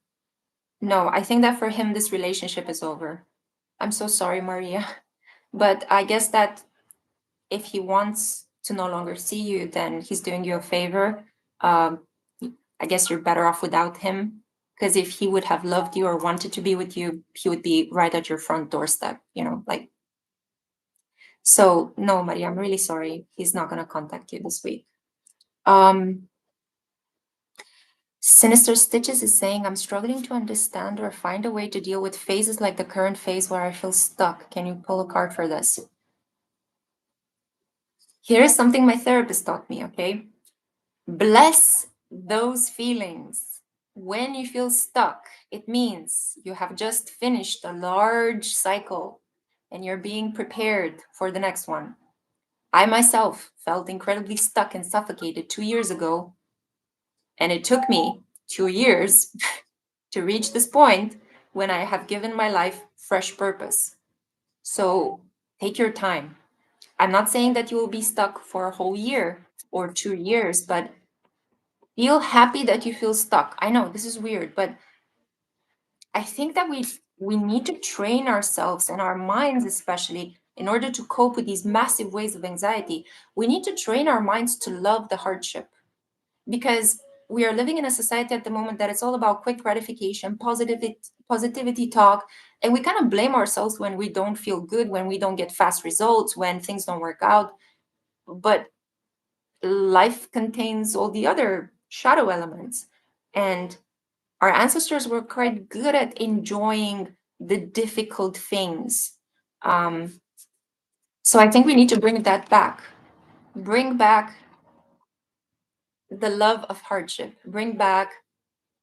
no, I think that for him, this relationship is over. I'm so sorry, Maria. But I guess that if he wants to no longer see you, then he's doing you a favor. Um, I guess you're better off without him. Because if he would have loved you or wanted to be with you, he would be right at your front doorstep, like. So, no, Maria, I'm really sorry. He's not going to contact you this week. Sinister Stitches is saying, I'm struggling to understand or find a way to deal with phases like the current phase where I feel stuck. Can you pull a card for this? Here is something my therapist taught me, okay? Bless those feelings. When you feel stuck, it means you have just finished a large cycle and you're being prepared for the next one. I myself felt incredibly stuck and suffocated 2 years ago, and it took me 2 years to reach this point when I have given my life fresh purpose. So take your time. I'm not saying that you will be stuck for a whole year or 2 years, but feel happy that you feel stuck. I know this is weird, but I think that we need to train ourselves and our minds, especially in order to cope with these massive waves of anxiety. We need to train our minds to love the hardship, because we are living in a society at the moment that it's all about quick gratification, positivity talk, and we kind of blame ourselves when we don't feel good, when we don't get fast results, when things don't work out. But life contains all the other shadow elements, and our ancestors were quite good at enjoying the difficult things. Um, so I think we need to bring that back. Bring back the love of hardship. Bring back,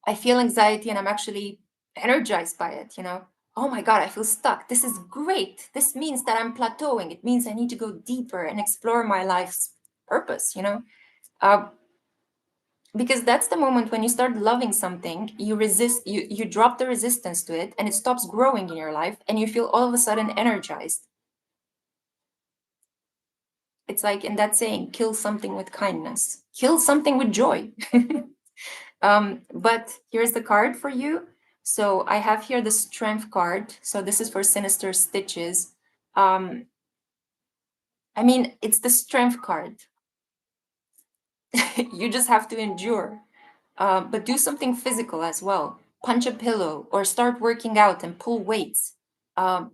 I feel anxiety and I'm actually energized by it, you know? Oh my God, I feel stuck. This is great. This means that I'm plateauing. It means I need to go deeper and explore my life's purpose, you know? Uh, because that's the moment when you start loving something, you resist, you drop the resistance to it, and it stops growing in your life, and you feel all of a sudden energized. It's like in that saying, kill something with kindness, kill something with joy. But here's the card for you. So I have here the strength card. So this is for sinister stitches. I mean, it's the strength card. You just have to endure. But do something physical as well. Punch a pillow or start working out and pull weights. Um,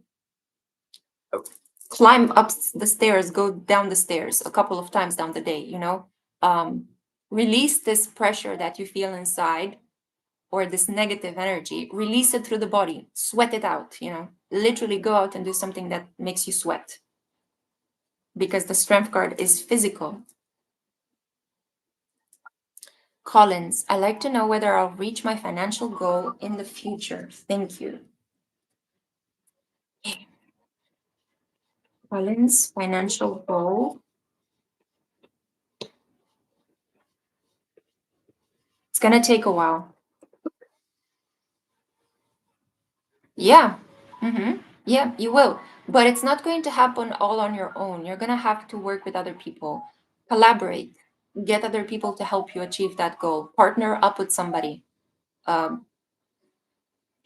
Climb up the stairs, go down the stairs a couple of times down the day, you know. Um, Release this pressure that you feel inside, or this negative energy. Release it through the body, sweat it out, you know. Literally go out and do something that makes you sweat, because the strength card is physical. Collins, I like to know whether I'll reach my financial goal in the future. Thank you. Collins, financial goal. It's going to take a while. Yeah. Yeah, you will. But it's not going to happen all on your own. You're going to have to work with other people, collaborate, get other people to help you achieve that goal, partner up with somebody. Um,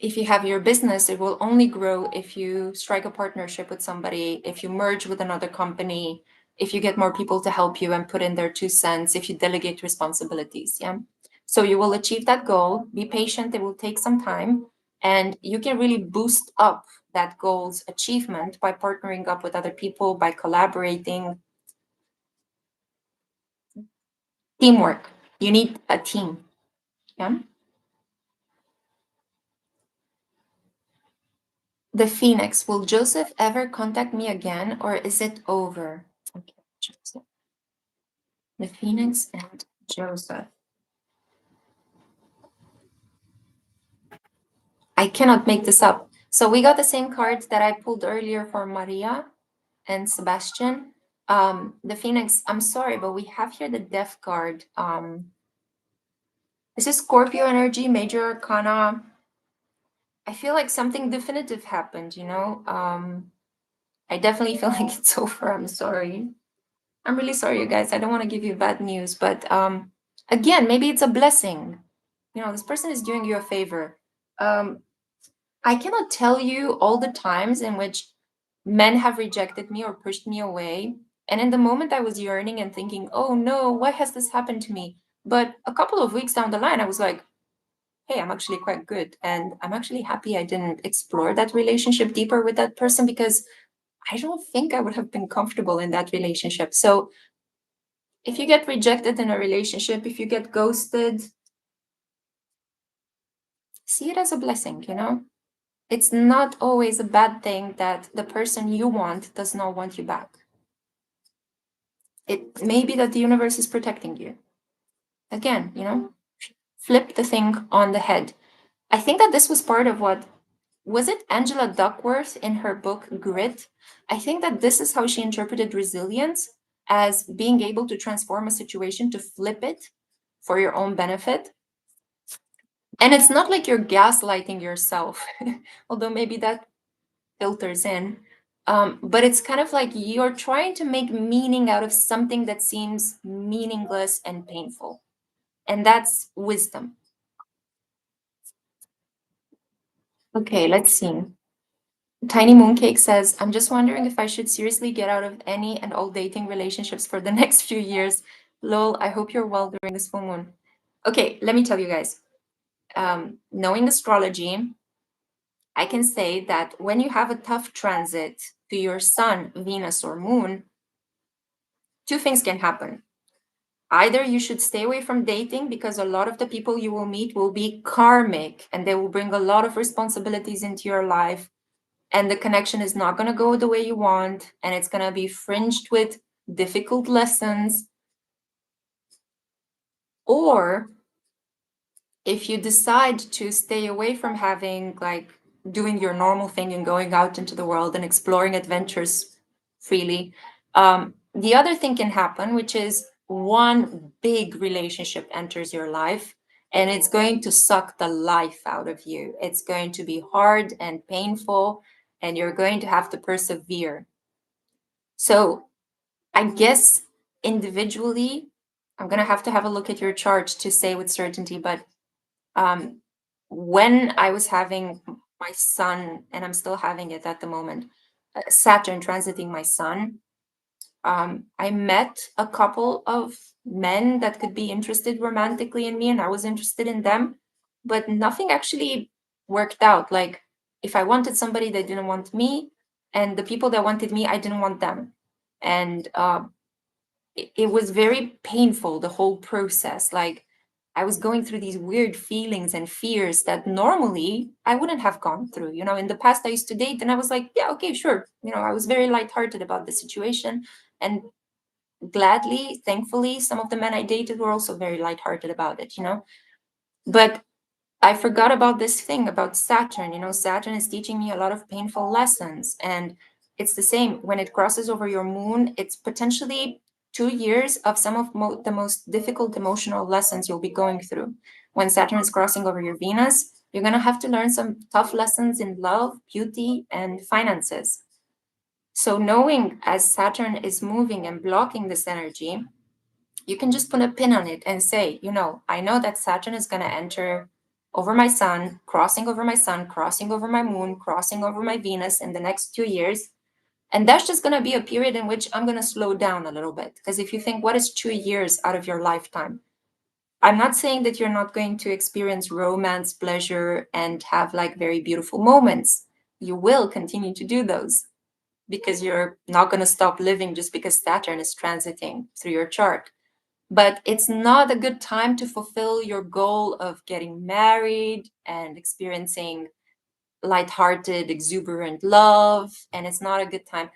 if you have your business, it will only grow if you strike a partnership with somebody, if you merge with another company, if you get more people to help you and put in their 2 cents, if you delegate responsibilities. Yeah. So you will achieve that goal. Be patient, it will take some time. And you can really boost up that goal's achievement by partnering up with other people, by collaborating. Teamwork. You need a team. Yeah. The Phoenix, will Joseph ever contact me again, or is it over? Okay, Joseph. The Phoenix and Joseph. I cannot make this up. So we got the same cards that I pulled earlier for Maria and Sebastian. The Phoenix, I'm sorry, but we have here the Death card. This is Scorpio energy, major arcana. I feel like something definitive happened, you know? I definitely feel like it's over. I'm sorry. I'm really sorry, you guys. I don't want to give you bad news, but again, maybe it's a blessing. You know, this person is doing you a favor. I cannot tell you all the times in which men have rejected me or pushed me away. And in the moment, I was yearning and thinking, oh no, why has this happened to me? But a couple of weeks down the line, I was like, hey, I'm actually quite good. And I'm actually happy I didn't explore that relationship deeper with that person, because I don't think I would have been comfortable in that relationship. So if you get rejected in a relationship, if you get ghosted, see it as a blessing, you know? It's not always a bad thing that the person you want does not want you back. It may be that the universe is protecting you. Again, you know, flip the thing on the head. I think that this was part of what was it Angela Duckworth in her book Grit? I think that this is how she interpreted resilience. as being able to transform a situation, to flip it for your own benefit. And it's not like you're gaslighting yourself, although maybe that filters in. But it's kind of like you're trying to make meaning out of something that seems meaningless and painful. And that's wisdom. Okay, let's see. Tiny Mooncake says, I'm just wondering if I should seriously get out of any and all dating relationships for the next few years. Lol, I hope you're well during this full moon. Okay, let me tell you guys. Knowing astrology, I can say that when you have a tough transit to your sun, Venus, or moon, two things can happen. Either you should stay away from dating because a lot of the people you will meet will be karmic and they will bring a lot of responsibilities into your life, and the connection is not going to go the way you want, and it's going to be fringed with difficult lessons. Or if you decide to stay away from having, like, doing your normal thing and going out into the world and exploring adventures freely, the other thing can happen, which is one big relationship enters your life and it's going to suck the life out of you. It's going to be hard and painful, and you're going to have to persevere. So I guess individually, I'm going to have a look at your chart to say with certainty, but um, when I was having my sun, and I'm still having it at the moment, Saturn transiting my sun, I met a couple of men that could be interested romantically in me, and I was interested in them, but nothing actually worked out. Like, if I wanted somebody, they didn't want me, and the people that wanted me, I didn't want them. And it was very painful, the whole process. Like, I was going through these weird feelings and fears that normally I wouldn't have gone through. You know, in the past I used to date and I was like, yeah, okay, sure. You know, I was very lighthearted about the situation. And gladly, thankfully, some of the men I dated were also very lighthearted about it, you know. But I forgot about this thing about Saturn. You know, Saturn is teaching me a lot of painful lessons. And it's the same when it crosses over your moon, it's potentially 2 years of some of the most difficult emotional lessons you'll be going through. When Saturn is crossing over your Venus, you're going to have to learn some tough lessons in love, beauty, and finances. So, knowing as Saturn is moving and blocking this energy, you can just put a pin on it and say, you know, I know that Saturn is going to enter over my sun, crossing over my sun, crossing over my moon, crossing over my Venus in the next 2 years. And that's just going to be a period in which I'm going to slow down a little bit. Because if you think, what is 2 years out of your lifetime? I'm not saying that you're not going to experience romance, pleasure, and have like very beautiful moments. You will continue to do those because you're not going to stop living just because Saturn is transiting through your chart. But it's not a good time to fulfill your goal of getting married and experiencing lighthearted, exuberant love. And it's not a good time.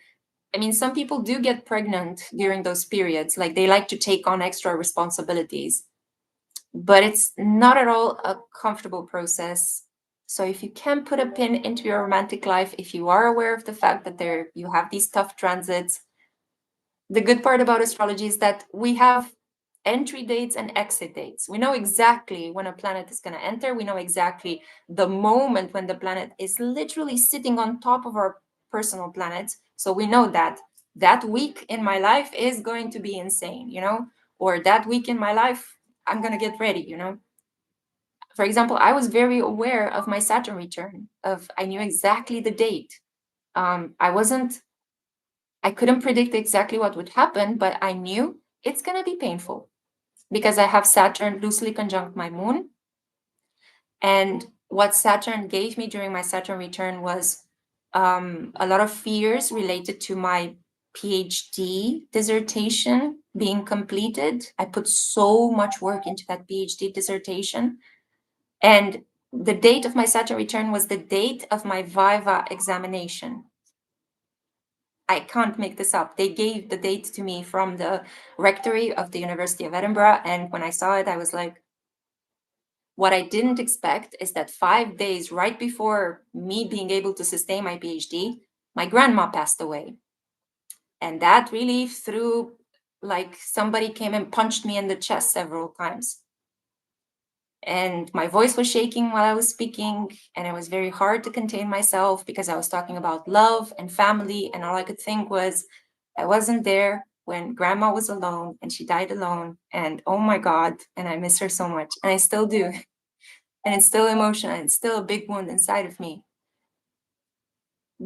I mean, some people do get pregnant during those periods, like they like to take on extra responsibilities, but it's not at all a comfortable process. So if you can put a pin into your romantic life, if you are aware of the fact that you have these tough transits, the good part about astrology is that we have entry dates and exit dates. We know exactly when a planet is going to enter. We know exactly the moment when the planet is literally sitting on top of our personal planet. So we know that that week in my life is going to be insane, you know, or that week in my life, I'm going to get ready, you know. For example, I was very aware of my Saturn return. I knew exactly the date. I couldn't predict exactly what would happen, but I knew it's going to be painful because I have Saturn loosely conjunct my moon. And what Saturn gave me during my Saturn return was a lot of fears related to my PhD dissertation being completed. I put so much work into that PhD dissertation. And the date of my Saturn return was the date of my Viva examination. I can't make this up. They gave the date to me from the rectory of the University of Edinburgh. And when I saw it, I was like, what I didn't expect is that 5 days right before me being able to sustain my PhD, my grandma passed away. And that really threw like somebody came and punched me in the chest several times. And my voice was shaking while I was speaking, and it was very hard to contain myself because I was talking about love and family, and all I could think was I wasn't there when grandma was alone and she died alone, and oh my God, and I miss her so much, and I still do. And it's still emotional, and it's still a big wound inside of me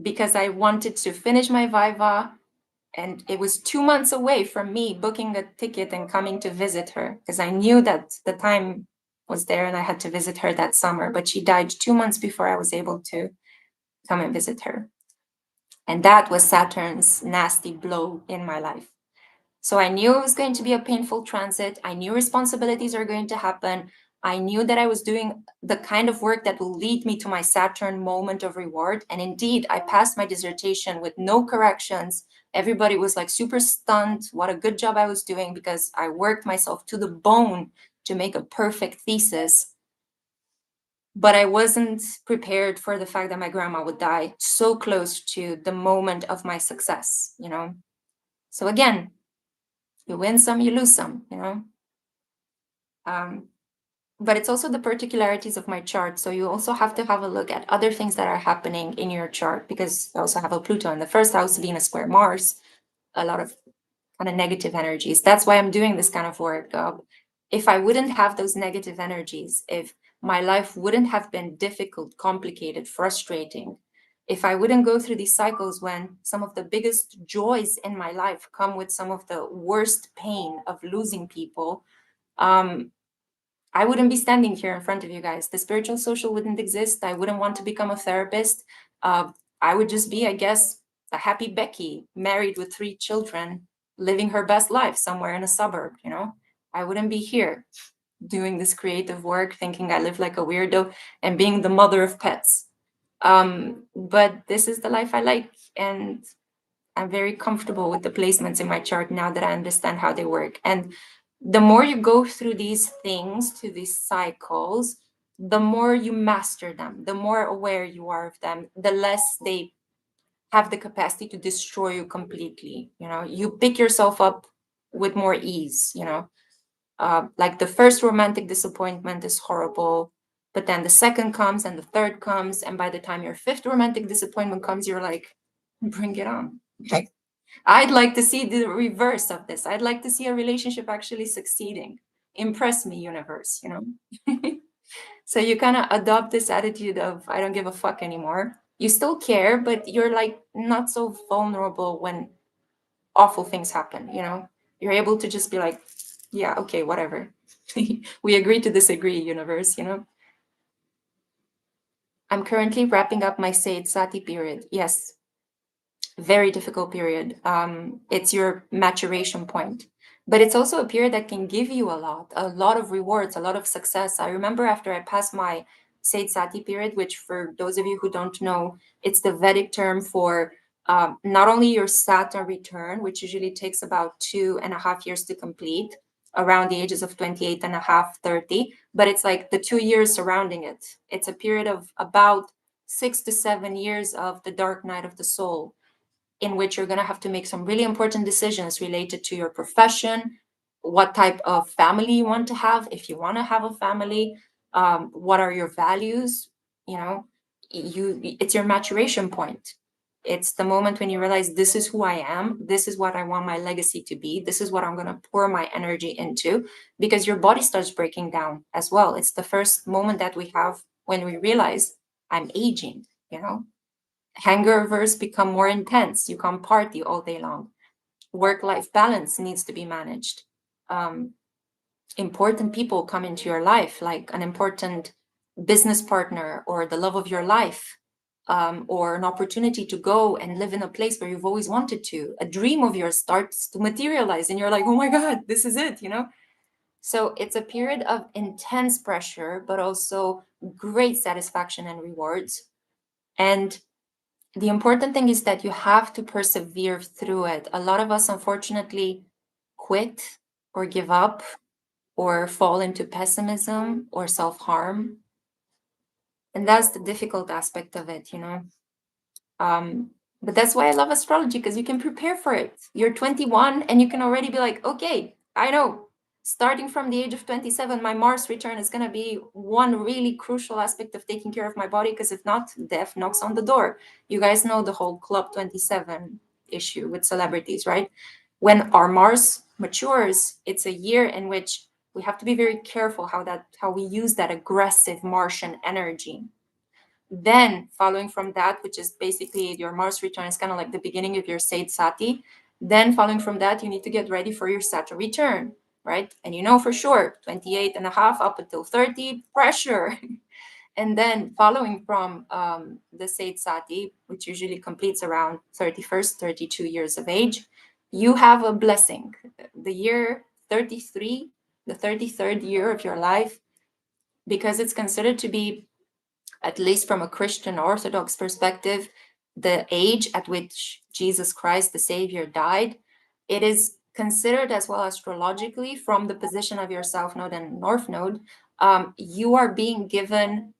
because I wanted to finish my Viva, and it was 2 months away from me booking the ticket and coming to visit her because I knew that the time was there and I had to visit her that summer, but she died 2 months before I was able to come and visit her. And that was Saturn's nasty blow in my life. So I knew it was going to be a painful transit. I knew responsibilities are going to happen. I knew that I was doing the kind of work that will lead me to my Saturn moment of reward. And indeed, I passed my dissertation with no corrections. Everybody was like super stunned. What a good job I was doing because I worked myself to the bone to make a perfect thesis. But I wasn't prepared for the fact that my grandma would die so close to the moment of my success, you know? So again, you win some, you lose some, you know? But it's also the particularities of my chart. So you also have to have a look at other things that are happening in your chart because I also have a Pluto in the first house, Venus square Mars, a lot of kind of negative energies. That's why I'm doing this kind of work. If I wouldn't have those negative energies, if my life wouldn't have been difficult, complicated, frustrating, if I wouldn't go through these cycles when some of the biggest joys in my life come with some of the worst pain of losing people, I wouldn't be standing here in front of you guys. The spiritual social wouldn't exist. I wouldn't want to become a therapist. I would just be, I guess, a happy Becky, married with 3 children, living her best life somewhere in a suburb, you know? I wouldn't be here doing this creative work, thinking I live like a weirdo and being the mother of pets. But this is the life I like, and I'm very comfortable with the placements in my chart now that I understand how they work. And the more you go through these things, to these cycles, the more you master them, the more aware you are of them, the less they have the capacity to destroy you completely. You know, you pick yourself up with more ease, you know. Like the first romantic disappointment is horrible, but then the second comes and the third comes. And by the time your fifth romantic disappointment comes, you're like, bring it on. Like, I'd like to see the reverse of this. I'd like to see a relationship actually succeeding. Impress me, universe, you know? So you kind of adopt this attitude of, I don't give a fuck anymore. You still care, but you're like not so vulnerable when awful things happen, you know? You're able to just be like, yeah, okay, whatever. We agree to disagree, universe, you know? I'm currently wrapping up my Sade Sati period. Yes, very difficult period. It's your maturation point, but it's also a period that can give you a lot of rewards, a lot of success. I remember after I passed my Sade Sati period, which for those of you who don't know, it's the Vedic term for not only your Saturn return, which usually takes about 2.5 years to complete, around the ages of 28 and a half, 30, but it's like the 2 years surrounding it. It's a period of about 6 to 7 years of the dark night of the soul, in which you're going to have to make some really important decisions related to your profession, what type of family you want to have, if you want to have a family, what are your values, you know, it's your maturation point. It's the moment when you realize this is who I am, this is what I want my legacy to be, this is what I'm going to pour my energy into, because your body starts breaking down as well. It's the first moment that we have when we realize I'm aging, you know. Hangovers become more intense. You can't party all day long. Work-life balance needs to be managed. Important people come into your life, like an important business partner or the love of your life, or an opportunity to go and live in a place where you've always wanted to. A dream of yours starts to materialize and you're like, oh my God, this is it, you know? So it's a period of intense pressure, but also great satisfaction and rewards. And the important thing is that you have to persevere through it. A lot of us, unfortunately, quit or give up or fall into pessimism or self-harm. And that's the difficult aspect of it, you know. But that's why I love astrology, because you can prepare for it. You're 21 and you can already be like, okay, I know, starting from the age of 27, my Mars return is going to be one really crucial aspect of taking care of my body, because if not, death knocks on the door. You guys know the whole Club 27 issue with celebrities, right? When our Mars matures, it's a year in which we have to be very careful how we use that aggressive Martian energy. Then following from that, which is basically your Mars return, is kind of like the beginning of your Sade Sati. Then following from that, you need to get ready for your Saturn return, right? And you know for sure, 28 and a half up until 30, pressure. And then following from the Sade Sati, which usually completes around 31st, 32 years of age, you have a blessing. The year 33, the 33rd year of your life, because it's considered to be, at least from a Christian Orthodox perspective, the age at which Jesus Christ, the Savior, died, it is considered as well astrologically from the position of your South Node and North Node, you are being given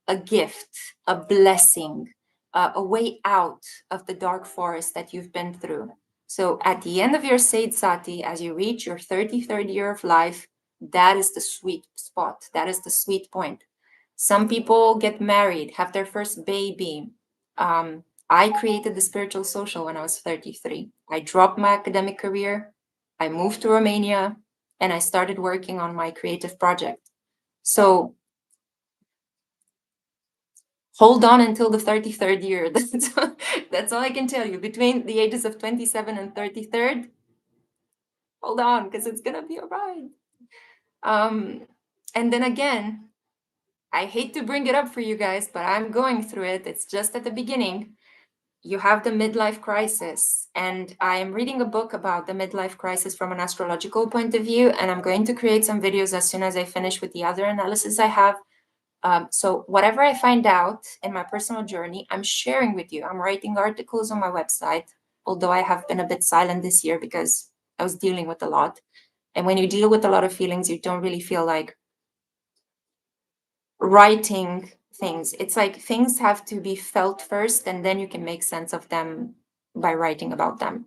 a gift, a blessing, a way out of the dark forest that you've been through. So at the end of your Sade Sati, as you reach your 33rd year of life, that is the sweet spot. That is the sweet point. Some people get married, have their first baby. I created the Spiritual Social when I was 33. I dropped my academic career. I moved to Romania and I started working on my creative project. So hold on until the 33rd year. That's all I can tell you. Between the ages of 27 and 33rd, hold on, because it's going to be a ride. And then again, I hate to bring it up for you guys, but I'm going through it. It's just at the beginning. You have the midlife crisis, and I am reading a book about the midlife crisis from an astrological point of view, and I'm going to create some videos as soon as I finish with the other analysis I have. So whatever I find out in my personal journey, I'm sharing with you. I'm writing articles on my website, although I have been a bit silent this year because I was dealing with a lot. And when you deal with a lot of feelings, you don't really feel like writing things. It's like things have to be felt first, and then you can make sense of them by writing about them,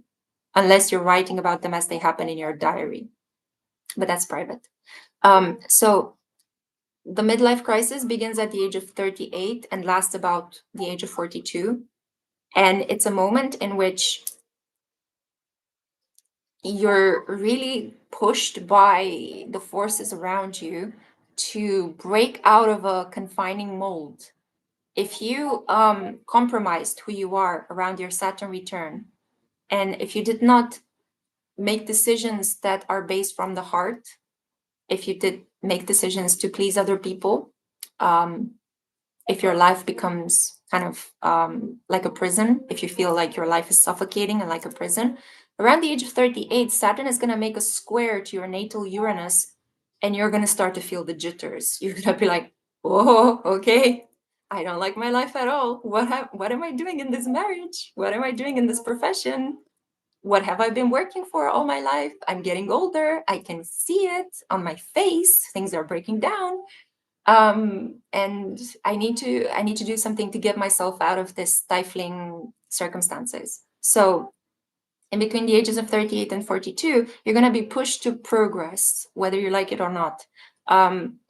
unless you're writing about them as they happen in your diary. But that's private. So the midlife crisis begins at the age of 38 and lasts about the age of 42. And it's a moment in which you're really pushed by the forces around you to break out of a confining mold. If you compromised who you are around your Saturn return, and if you did not make decisions that are based from the heart, if you did make decisions to please other people, if your life becomes kind of like a prison, if you feel like your life is suffocating and like a prison, around the age of 38, Saturn is going to make a square to your natal Uranus, and you're going to start to feel the jitters. You're going to be like, oh, okay, I don't like my life at all. What am I doing in this marriage? What am I doing in this profession? What have I been working for all my life? I'm getting older. I can see it on my face. Things are breaking down. And I need to do something to get myself out of this stifling circumstances. So in between the ages of 38 and 42, you're going to be pushed to progress, whether you like it or not.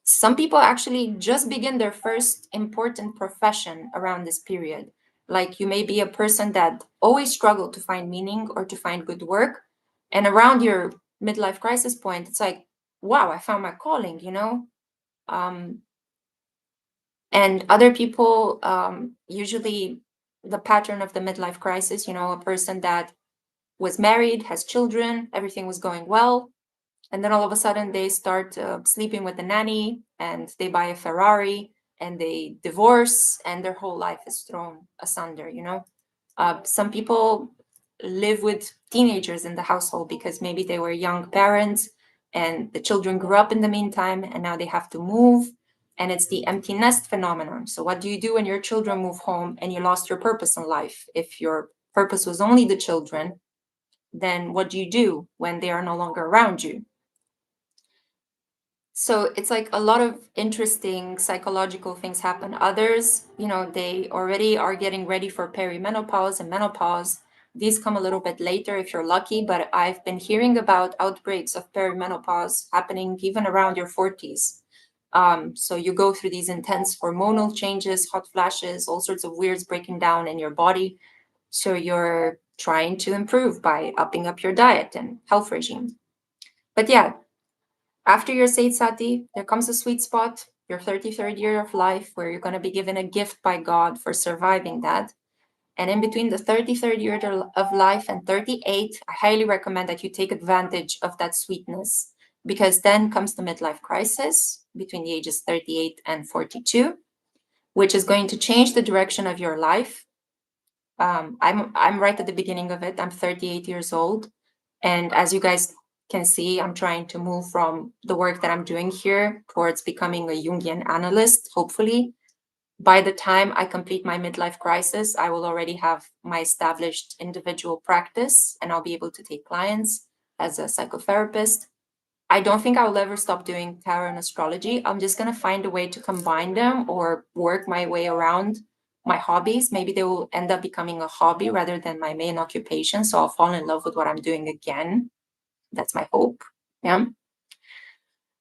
Some people actually just begin their first important profession around this period. Like you may be a person that always struggled to find meaning or to find good work. And around your midlife crisis point, it's like, wow, I found my calling, you know? And other people, usually the pattern of the midlife crisis, you know, a person that was married, has children, everything was going well. And then all of a sudden they start sleeping with a nanny, and they buy a Ferrari, and they divorce, and their whole life is thrown asunder, you know. Some people live with teenagers in the household because maybe they were young parents and the children grew up in the meantime, and now they have to move. And it's the empty nest phenomenon. So what do you do when your children move home and you lost your purpose in life? If your purpose was only the children, then what do you do when they are no longer around you? So it's like a lot of interesting psychological things happen. Others, they already are getting ready for perimenopause and menopause. These come a little bit later if you're lucky, but I've been hearing about outbreaks of perimenopause happening even around your 40s. So you go through these intense hormonal changes, hot flashes, all sorts of weirds breaking down in your body. So you're trying to improve by upping up your diet and health regime. But yeah, after your Said Sati, there comes a sweet spot, your 33rd year of life, where you're going to be given a gift by God for surviving that. And in between the 33rd year of life and 38, I highly recommend that you take advantage of that sweetness, because then comes the midlife crisis between the ages 38 and 42, which is going to change the direction of your life. I'm right at the beginning of it. I'm 38 years old. And as you guys can see, I'm trying to move from the work that I'm doing here towards becoming a Jungian analyst, hopefully. By the time I complete my midlife crisis, I will already have my established individual practice and I'll be able to take clients as a psychotherapist. I don't think I'll ever stop doing tarot and astrology. I'm just going to find a way to combine them or work my way around my hobbies. Maybe they will end up becoming a hobby rather than my main occupation. So I'll fall in love with what I'm doing again. That's my hope. Yeah.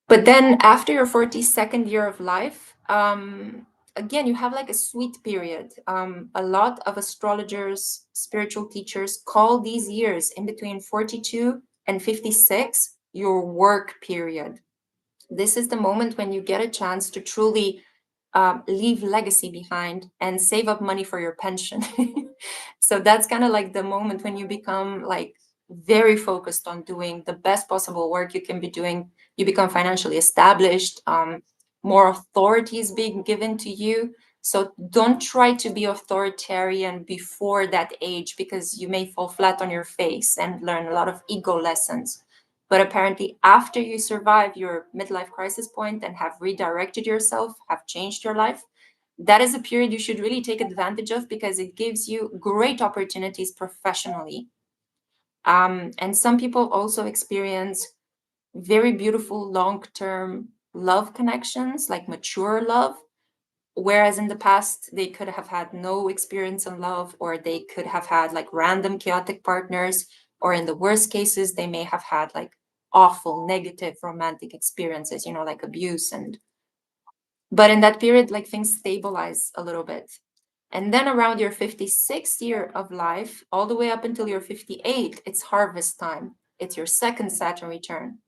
But then after your 42nd year of life, again, you have like a sweet period. A lot of astrologers, spiritual teachers call these years in between 42 and 56 your work period. This is the moment when you get a chance to truly leave legacy behind and save up money for your pension. So that's kind of like the moment when you become like very focused on doing the best possible work you can be doing. You become financially established, more authority is being given to you. So don't try to be authoritarian before that age, because you may fall flat on your face and learn a lot of ego lessons. But apparently, after you survive your midlife crisis point and have redirected yourself, have changed your life, that is a period you should really take advantage of, because it gives you great opportunities professionally. And some people also experience very beautiful long-term love connections, like mature love, whereas in the past they could have had no experience in love, or they could have had like random chaotic partners, or in the worst cases they may have had like awful negative romantic experiences, like abuse. But in that period, like things stabilize a little bit. And then around your 56th year of life, all the way up until your 58, it's harvest time. It's your second Saturn return.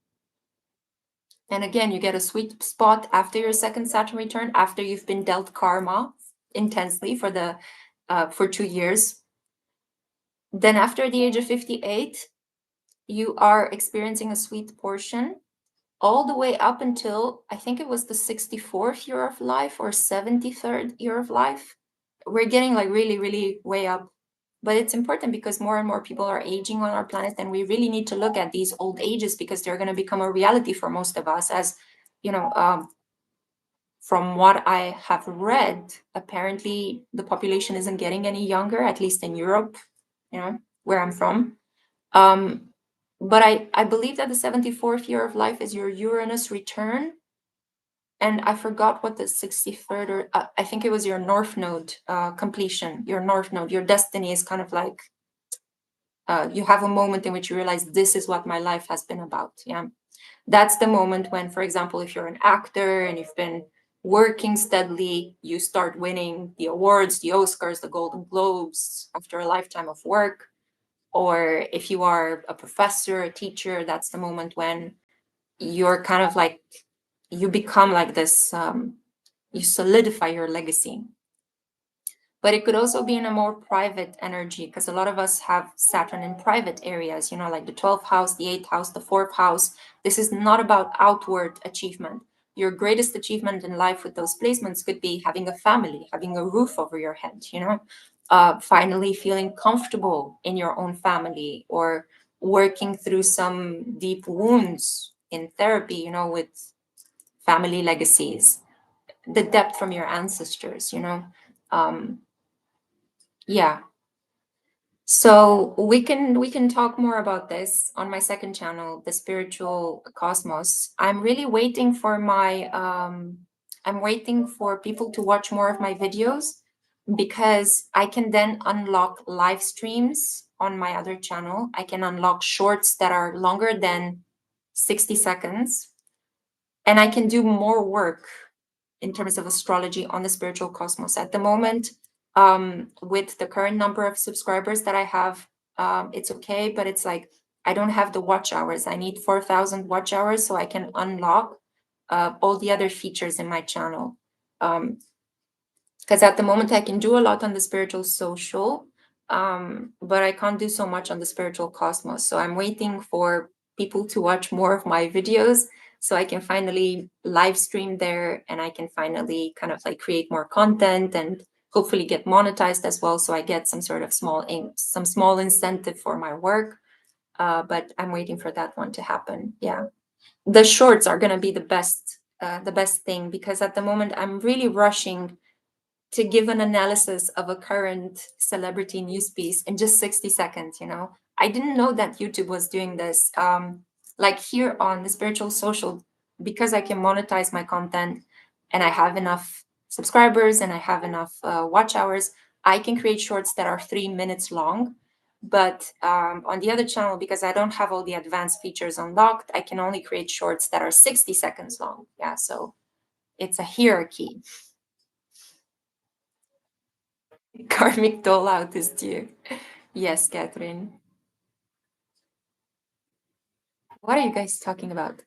And again, you get a sweet spot after your second Saturn return, after you've been dealt karma intensely for 2 years. Then after the age of 58, you are experiencing a sweet portion all the way up until, I think it was the 64th year of life or 73rd year of life. We're getting like really, really way up. But it's important because more and more people are aging on our planet, and we really need to look at these old ages, because they're going to become a reality for most of us. As from what I have read, apparently the population isn't getting any younger, at least in Europe, where I'm from. But I believe that the 74th year of life is your Uranus return. And I forgot what the 63rd, or I think it was your North Node completion. Your North Node, your destiny is kind of like, you have a moment in which you realize this is what my life has been about. Yeah. That's the moment when, for example, if you're an actor and you've been working steadily, you start winning the awards, the Oscars, the Golden Globes after a lifetime of work. Or if you are a professor, a teacher, that's the moment when you're kind of like, you become like this, you solidify your legacy. But it could also be in a more private energy, because a lot of us have Saturn in private areas, like the 12th house, the 8th house, the 4th house. This is not about outward achievement. Your greatest achievement in life with those placements could be having a family, having a roof over your head, finally feeling comfortable in your own family, or working through some deep wounds in therapy, with family legacies, the depth from your ancestors, yeah. So we can talk more about this on my second channel, the Spiritual Cosmos. I'm really waiting for my I'm waiting for people to watch more of my videos, because I can then unlock live streams on my other channel. I can unlock shorts that are longer than 60 seconds, and I can do more work in terms of astrology on the Spiritual Cosmos. At the moment, with the current number of subscribers that I have, it's okay, but it's like I don't have the watch hours. I need 4,000 watch hours so I can unlock all the other features in my channel. Because at the moment I can do a lot on the Spiritual Social, but I can't do so much on the Spiritual Cosmos. So I'm waiting for people to watch more of my videos so I can finally live stream there, and I can finally kind of like create more content and hopefully get monetized as well, so I get some sort of some small incentive for my work. But I'm waiting for that one to happen. Yeah, the shorts are going to be the best thing, because at the moment I'm really rushing to give an analysis of a current celebrity news piece in just 60 seconds. I didn't know that YouTube was doing this. Like here on the Spiritual Social, because I can monetize my content and I have enough subscribers and I have enough watch hours, I can create shorts that are 3 minutes long. But on the other channel, because I don't have all the advanced features unlocked, I can only create shorts that are 60 seconds long. Yeah, so it's a hierarchy. Karmic dole out is due. Yes, Catherine. What are you guys talking about?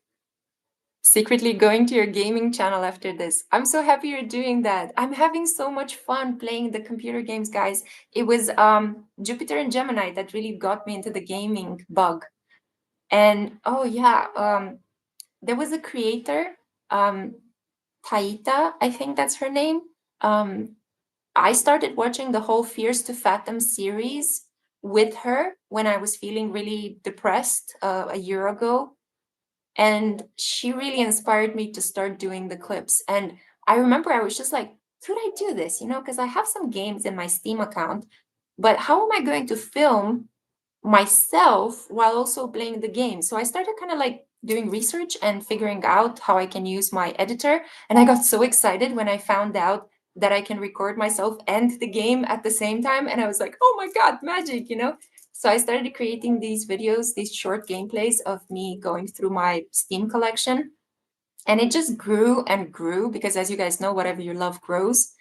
Secretly going to your gaming channel after this. I'm so happy you're doing that. I'm having so much fun playing the computer games, guys. It was Jupiter and Gemini that really got me into the gaming bug. And oh yeah, there was a creator, um, Taita, I think that's her name. I started watching the whole Fears to Fathom series with her when I was feeling really depressed a year ago. And she really inspired me to start doing the clips. And I remember I was just like, could I do this? Because I have some games in my Steam account, but how am I going to film myself while also playing the game? So I started kind of like doing research and figuring out how I can use my editor. And I got so excited when I found out that I can record myself and the game at the same time. And I was like, oh my God, magic. So I started creating these videos, these short gameplays of me going through my Steam collection. And it just grew and grew, because as you guys know, whatever you love grows.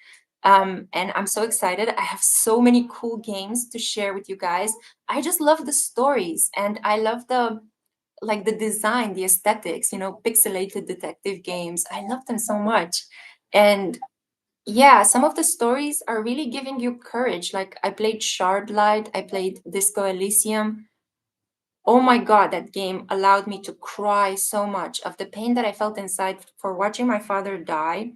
And I'm so excited. I have so many cool games to share with you guys. I just love the stories, and I love the design, the aesthetics, pixelated detective games. I love them so much. And yeah, some of the stories are really giving you courage. Like I played Shard Light, I played Disco Elysium. Oh my God, that game allowed me to cry so much of the pain that I felt inside for watching my father die.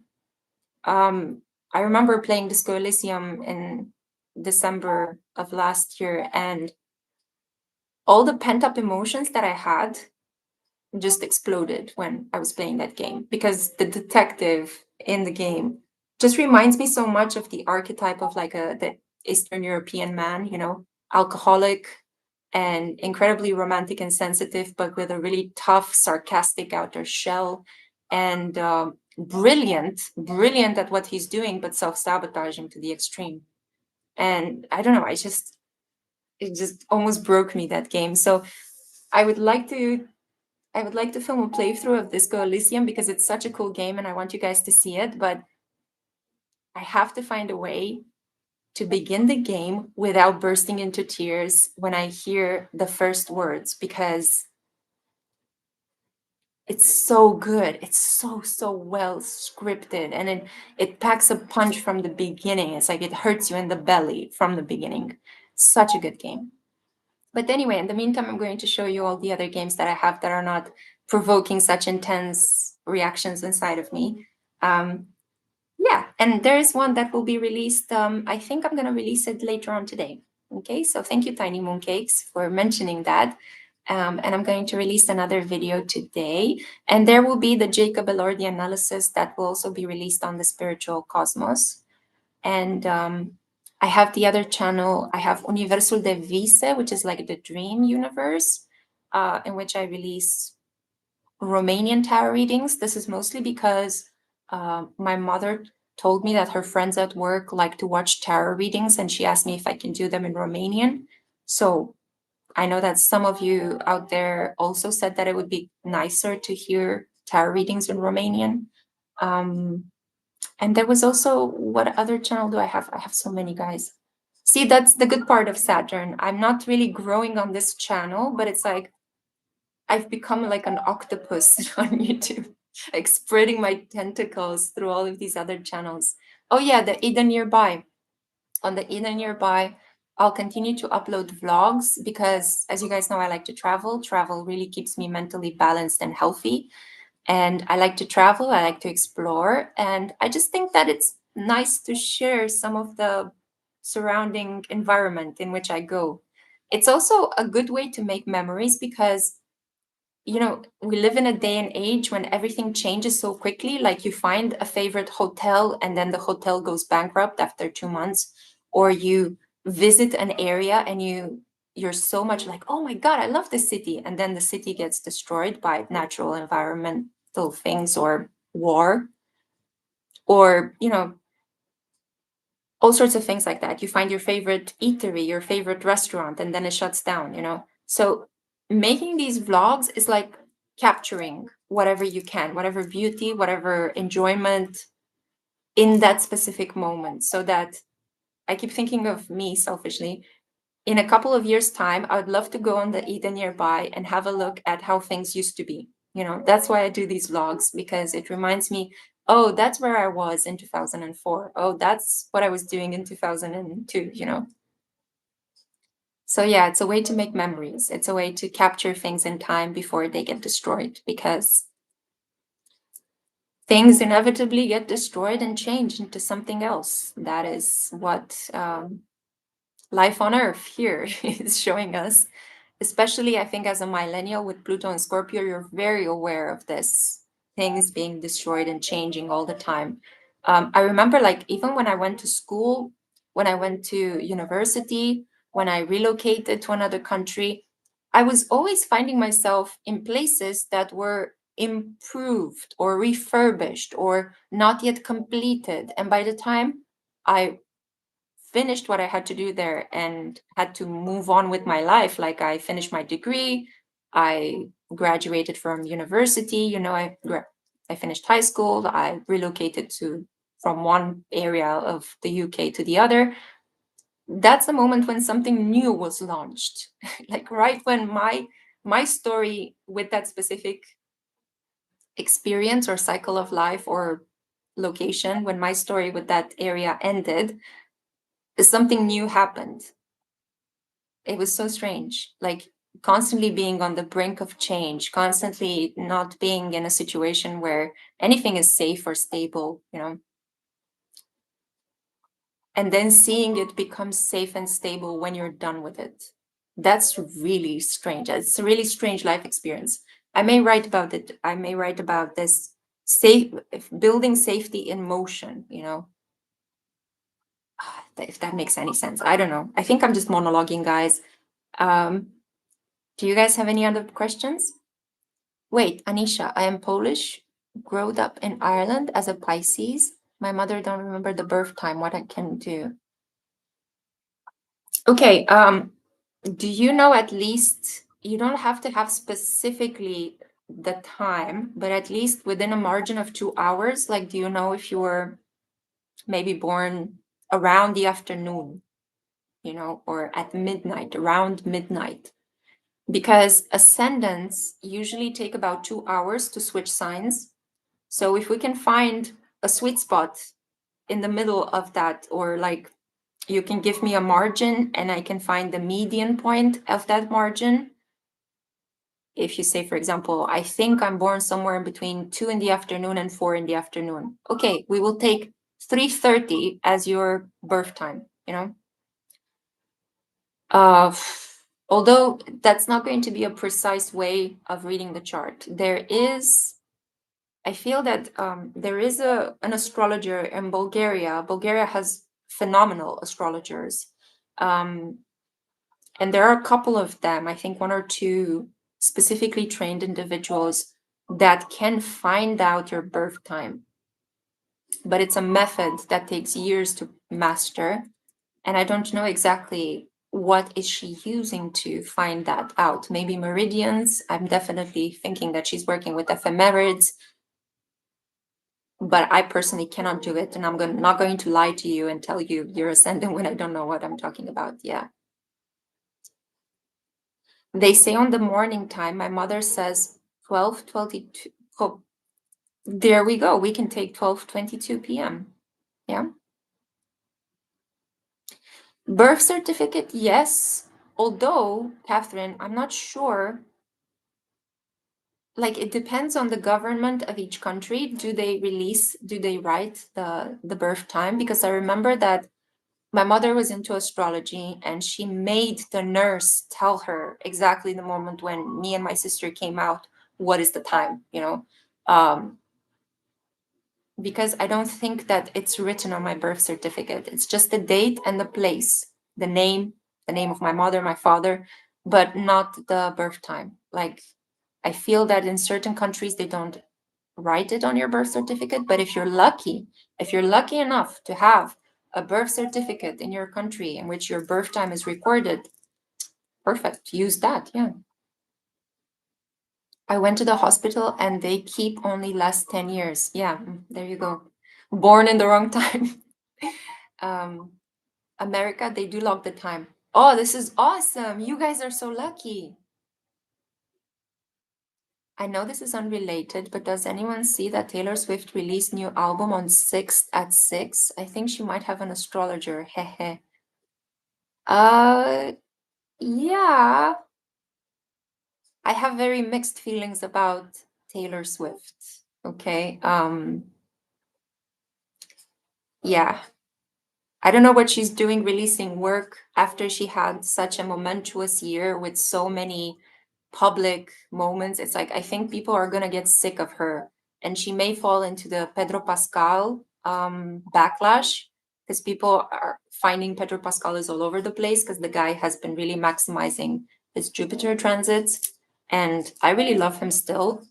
I remember playing Disco Elysium in December of last year, and all the pent up emotions that I had just exploded when I was playing that game, because the detective in the game just reminds me so much of the archetype of like the Eastern European man, alcoholic and incredibly romantic and sensitive, but with a really tough, sarcastic outer shell, and brilliant at what he's doing, but self-sabotaging to the extreme. And I don't know, it just almost broke me, that game. So I would like to film a playthrough of Disco Elysium, because it's such a cool game and I want you guys to see it, but I have to find a way to begin the game without bursting into tears when I hear the first words, because it's so good. It's so well scripted, and it packs a punch from the beginning. It's like it hurts you in the belly from the beginning. Such a good game. But anyway, in the meantime, I'm going to show you all the other games that I have that are not provoking such intense reactions inside of me. Yeah, and there is one that will be released. I think I'm going to release it later on today. Okay, so thank you, Tiny Mooncakes, for mentioning that. And I'm going to release another video today. And there will be the Jacob Elordi analysis that will also be released on the Spiritual Cosmos. And I have the other channel. I have Universul de Vise, which is like the dream universe, in which I release Romanian tarot readings. This is mostly because my mother told me that her friends at work like to watch tarot readings, and she asked me if I can do them in Romanian. So I know that some of you out there also said that it would be nicer to hear tarot readings in Romanian. And there was also, what other channel do I have? I have so many, guys. See, that's the good part of Saturn. I'm not really growing on this channel, but it's like I've become like an octopus on YouTube, like spreading my tentacles through all of these other channels. Oh yeah, the Eden Nearby. On the Eden Nearby, I'll continue to upload vlogs because, as you guys know, I like to travel. Travel really keeps me mentally balanced and healthy. And I like to travel, I like to explore. And I just think that it's nice to share some of the surrounding environment in which I go. It's also a good way to make memories because, you know, we live in a day and age when everything changes so quickly. Like you find a favorite hotel and then the hotel goes bankrupt after 2 months, or you visit an area and you're so much like, oh my God, I love this city. And then the city gets destroyed by natural environmental things or war, or, you know, all sorts of things like that. You find your favorite eatery, your favorite restaurant, and then it shuts down, you know? So making these vlogs is like capturing whatever you can, whatever beauty, whatever enjoyment in that specific moment. So that I keep thinking of me selfishly. In a couple of years' time, I would love to go on the Eden Nearby and have a look at how things used to be. You know, that's why I do these vlogs, because it reminds me, oh, that's where I was in 2004. Oh, that's what I was doing in 2002, you know? So yeah, it's a way to make memories. It's a way to capture things in time before they get destroyed, because things inevitably get destroyed and change into something else. That is what life on Earth here is showing us. Especially, I think, as a millennial with Pluto and Scorpio, you're very aware of this, things being destroyed and changing all the time. I remember, like, even when I went to school, when I went to university, when I relocated to another country, I was always finding myself in places that were improved or refurbished or not yet completed. And by the time I finished what I had to do there and had to move on with my life. Like I finished my degree, I graduated from university, you know, I finished high school, I relocated to from one area of the UK to the other. That's the moment when something new was launched. Like right when my story with that specific experience or cycle of life or location, when my story with that area ended, something new happened. It was so strange, like constantly being on the brink of change, constantly not being in a situation where anything is safe or stable, you know, and then seeing it become safe and stable when you're done with it. That's really strange. It's a really strange life experience. I may write about it. I may write about this safe, building safety in motion, you know. If that makes any sense. I don't know. I think I'm just monologuing, guys. Do you guys have any other questions? Wait, Anisha, I am Polish, growed up in Ireland as a Pisces. My mother don't remember the birth time, what I can do. Okay, do you know, at least, you don't have to have specifically the time, but at least within a margin of 2 hours, like, do you know if you were maybe born around the afternoon, you know, or at midnight, around midnight? Because ascendants usually take about 2 hours to switch signs. So if we can find a sweet spot in the middle of that, or like you can give me a margin and I can find the median point of that margin. If you say, for example, I think I'm born somewhere in between 2 in the afternoon and 4 in the afternoon. Okay, we will take 3:30 as your birth time, you know? Although that's not going to be a precise way of reading the chart. I feel that there is an astrologer in Bulgaria. Bulgaria has phenomenal astrologers. And there are a couple of them, I think 1 or 2 specifically trained individuals that can find out your birth time. But it's a method that takes years to master. And I don't know exactly what is she using to find that out. Maybe meridians. I'm definitely thinking that she's working with ephemerids. But I personally cannot do it. And I'm not going to lie to you and tell you your ascendant when I don't know what I'm talking about. Yeah. They say on the morning time, my mother says 12:22. Oh, there we go. We can take 12:22 p.m. Yeah. Birth certificate, yes. Although, Catherine, I'm not sure. Like, it depends on the government of each country. Do they write the birth time? Because I remember that my mother was into astrology and she made the nurse tell her exactly the moment when me and my sister came out, what is the time, because I don't think that it's written on my birth certificate. It's just the date and the place, the name of my mother, my father, but not the birth time. Like, I feel that in certain countries they don't write it on your birth certificate, but if you're lucky enough to have a birth certificate in your country in which your birth time is recorded, perfect, use that. Yeah. I went to the hospital and they keep only last 10 years. Yeah, there you go. Born in the wrong time. America, they do log the time. Oh, this is awesome. You guys are so lucky. I know this is unrelated, but does anyone see that Taylor Swift released new album on 6th at 6? I think she might have an astrologer. Hehe. Yeah. I have very mixed feelings about Taylor Swift. Okay. Yeah. I don't know what she's doing releasing work after she had such a momentous year with so many public moments. It's like, I think people are going to get sick of her and she may fall into the Pedro Pascal backlash, because people are finding Pedro Pascal is all over the place because the guy has been really maximizing his Jupiter transits. And I really love him still,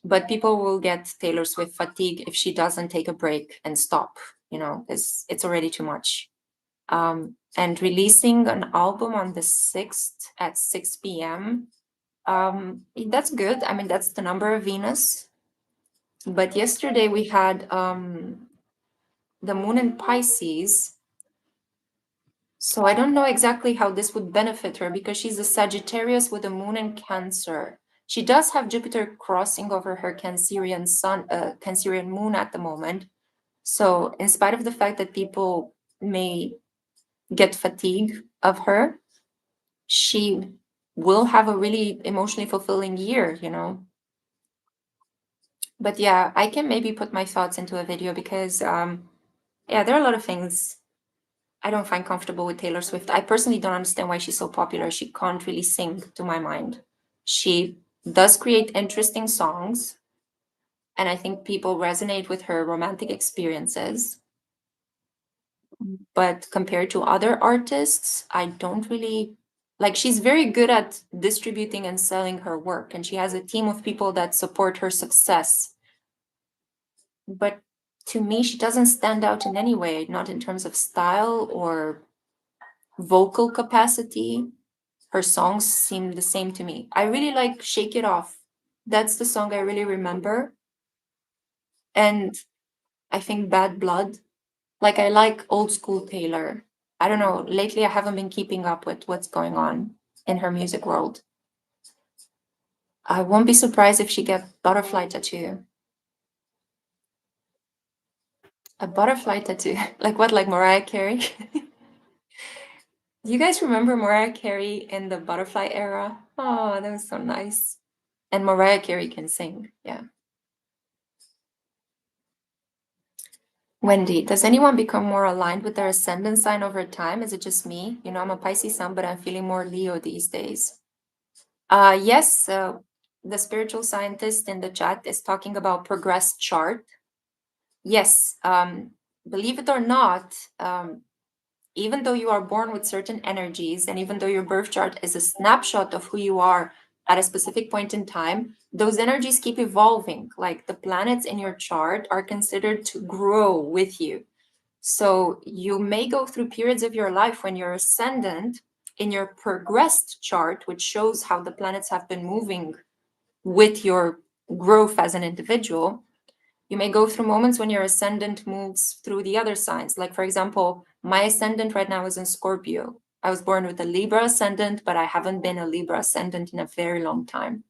but people will get Taylor Swift fatigue if she doesn't take a break and stop, because it's already too much. And releasing an album on the 6th at 6 p.m., that's good. I mean, that's the number of Venus. But yesterday we had the moon in Pisces. So I don't know exactly how this would benefit her because she's a Sagittarius with a moon in Cancer. She does have Jupiter crossing over her Cancerian sun, Cancerian moon at the moment. So in spite of the fact that people may get fatigue of her, she will have a really emotionally fulfilling year, But yeah, I can maybe put my thoughts into a video because, yeah, there are a lot of things I don't find comfortable with Taylor Swift. I personally don't understand why she's so popular. She can't really sing, to my mind. She does create interesting songs, and I think people resonate with her romantic experiences. But compared to other artists, I don't really like. She's very good at distributing and selling her work, and she has a team of people that support her success. But to me, she doesn't stand out in any way, not in terms of style or vocal capacity. Her songs seem the same to me. I really like Shake It Off. That's the song I really remember. And I think Bad Blood. Like, I like old school Taylor. I don't know. Lately, I haven't been keeping up with what's going on in her music world. I won't be surprised if she gets butterfly tattoo. A butterfly tattoo. Like what? Like Mariah Carey? Do you guys remember Mariah Carey in the butterfly era? Oh, that was so nice. And Mariah Carey can sing. Yeah. Wendy, does anyone become more aligned with their ascendant sign over time? Is it just me? I'm a Pisces Sun, but I'm feeling more Leo these days. Yes, the spiritual scientist in the chat is talking about progressed chart. Yes, believe it or not, even though you are born with certain energies, and even though your birth chart is a snapshot of who you are at a specific point in time, those energies keep evolving. Like the planets in your chart are considered to grow with you. So you may go through periods of your life when your ascendant in your progressed chart, which shows how the planets have been moving with your growth as an individual, you may go through moments when your ascendant moves through the other signs. Like, for example, my ascendant right now is in Scorpio. I was born with a Libra ascendant, but I haven't been a Libra ascendant in a very long time.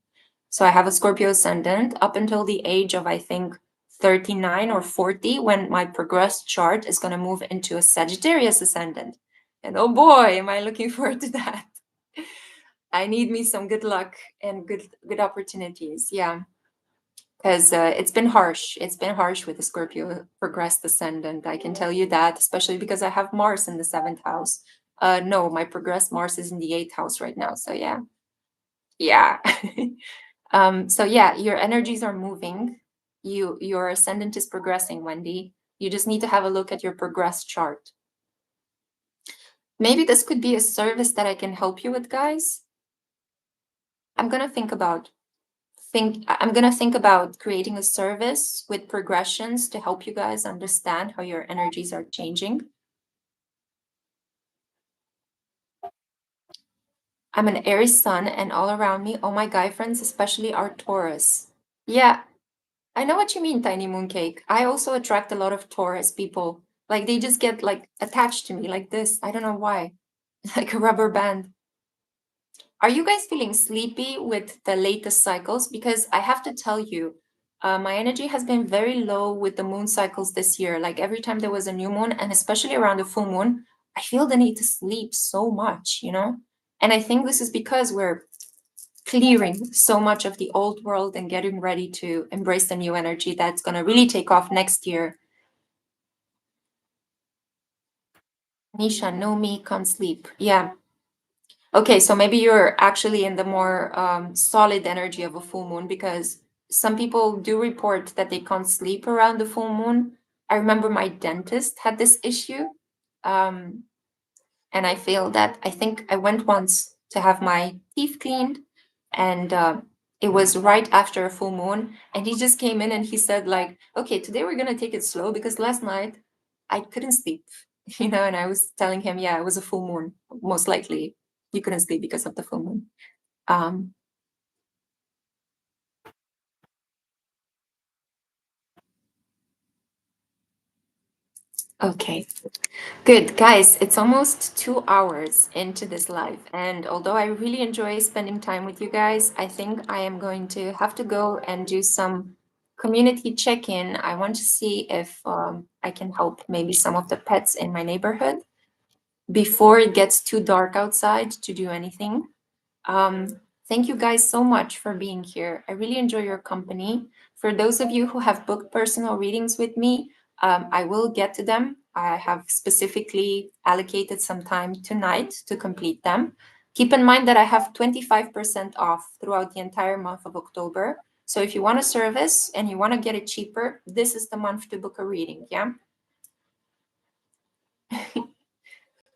So I have a Scorpio ascendant up until the age of, I think, 39 or 40, when my progressed chart is going to move into a Sagittarius ascendant. And oh boy, am I looking forward to that. I need me some good luck and good opportunities. Yeah. Because it's been harsh. It's been harsh with the Scorpio progressed ascendant. I can tell you that, especially because I have Mars in the 7th house. No, my progressed Mars is in the 8th house right now. So yeah. Yeah. So yeah, your energies are moving. Your ascendant is progressing, Wendy. You just need to have a look at your progress chart. Maybe this could be a service that I can help you with, guys. I'm gonna think about creating a service with progressions to help you guys understand how your energies are changing. I'm an Aries sun, and all around me, all my guy friends, especially, are Taurus. Yeah, I know what you mean, Tiny Mooncake. I also attract a lot of Taurus people. Like, they just get like attached to me like this. I don't know why. Like a rubber band. Are you guys feeling sleepy with the latest cycles? Because I have to tell you, my energy has been very low with the moon cycles this year. Like every time there was a new moon, and especially around the full moon, I feel the need to sleep so much, you know? And I think this is because we're clearing so much of the old world and getting ready to embrace the new energy that's going to really take off next year. Nisha, no me, come sleep. Yeah. Okay, so maybe you're actually in the more solid energy of a full moon, because some people do report that they can't sleep around the full moon. I remember my dentist had this issue. And I feel that I think I went once to have my teeth cleaned, and it was right after a full moon. And he just came in and he said, like, okay, today we're going to take it slow because last night I couldn't sleep, you know, and I was telling him, yeah, it was a full moon, most likely you couldn't sleep because of the full moon. Okay, good. Guys, it's almost 2 hours into this live. And although I really enjoy spending time with you guys, I think I am going to have to go and do some community check-in. I want to see if I can help maybe some of the pets in my neighborhood before it gets too dark outside to do anything. Thank you guys so much for being here. I really enjoy your company. For those of you who have booked personal readings with me, I will get to them. I have specifically allocated some time tonight to complete them. Keep in mind that I have 25% off throughout the entire month of October. So if you want a service and you want to get it cheaper, this is the month to book a reading, yeah?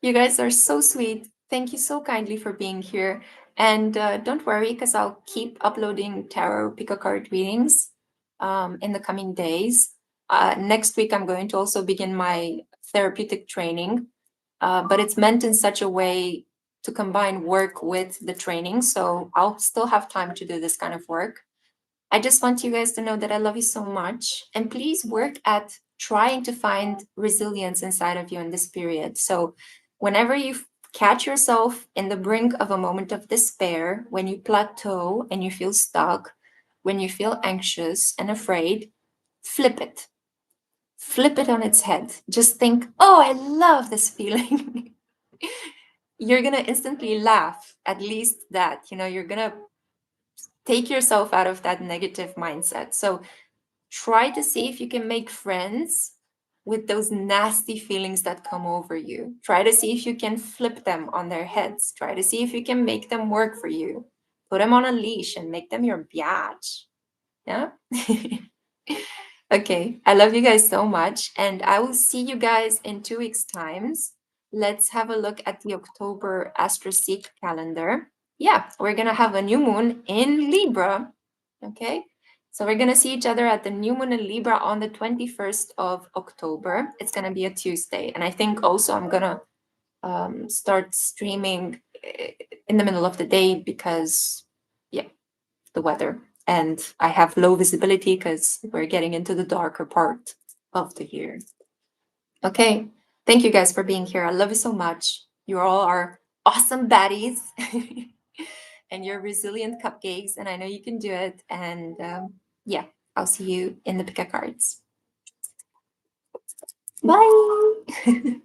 You guys are so sweet. Thank you so kindly for being here. And don't worry, because I'll keep uploading tarot pickacard readings in the coming days. Next week, I'm going to also begin my therapeutic training, but it's meant in such a way to combine work with the training. So I'll still have time to do this kind of work. I just want you guys to know that I love you so much. And please work at trying to find resilience inside of you in this period. So whenever you catch yourself in the brink of a moment of despair, when you plateau and you feel stuck, when you feel anxious and afraid, flip it. Flip it on its head. Just think, oh, I love this feeling. You're going to instantly laugh, at least that, you know, you're going to take yourself out of that negative mindset. So try to see if you can make friends with those nasty feelings that come over you. Try to see if you can flip them on their heads. Try to see if you can make them work for you. Put them on a leash and make them your biatch. Yeah? Okay, I love you guys so much, and I will see you guys in 2 weeks' times. Let's have a look at the October AstroSeek calendar. Yeah, we're gonna have a new moon in Libra. Okay, so we're gonna see each other at the new moon in Libra on the 21st of October. It's gonna be a Tuesday, and I think also I'm gonna start streaming in the middle of the day because, yeah, the weather. And I have low visibility because we're getting into the darker part of the year. Okay, thank you guys for being here. I love you so much. You all are awesome baddies. And you're resilient cupcakes, and I know you can do it. And yeah, I'll see you in the pick cards. Bye.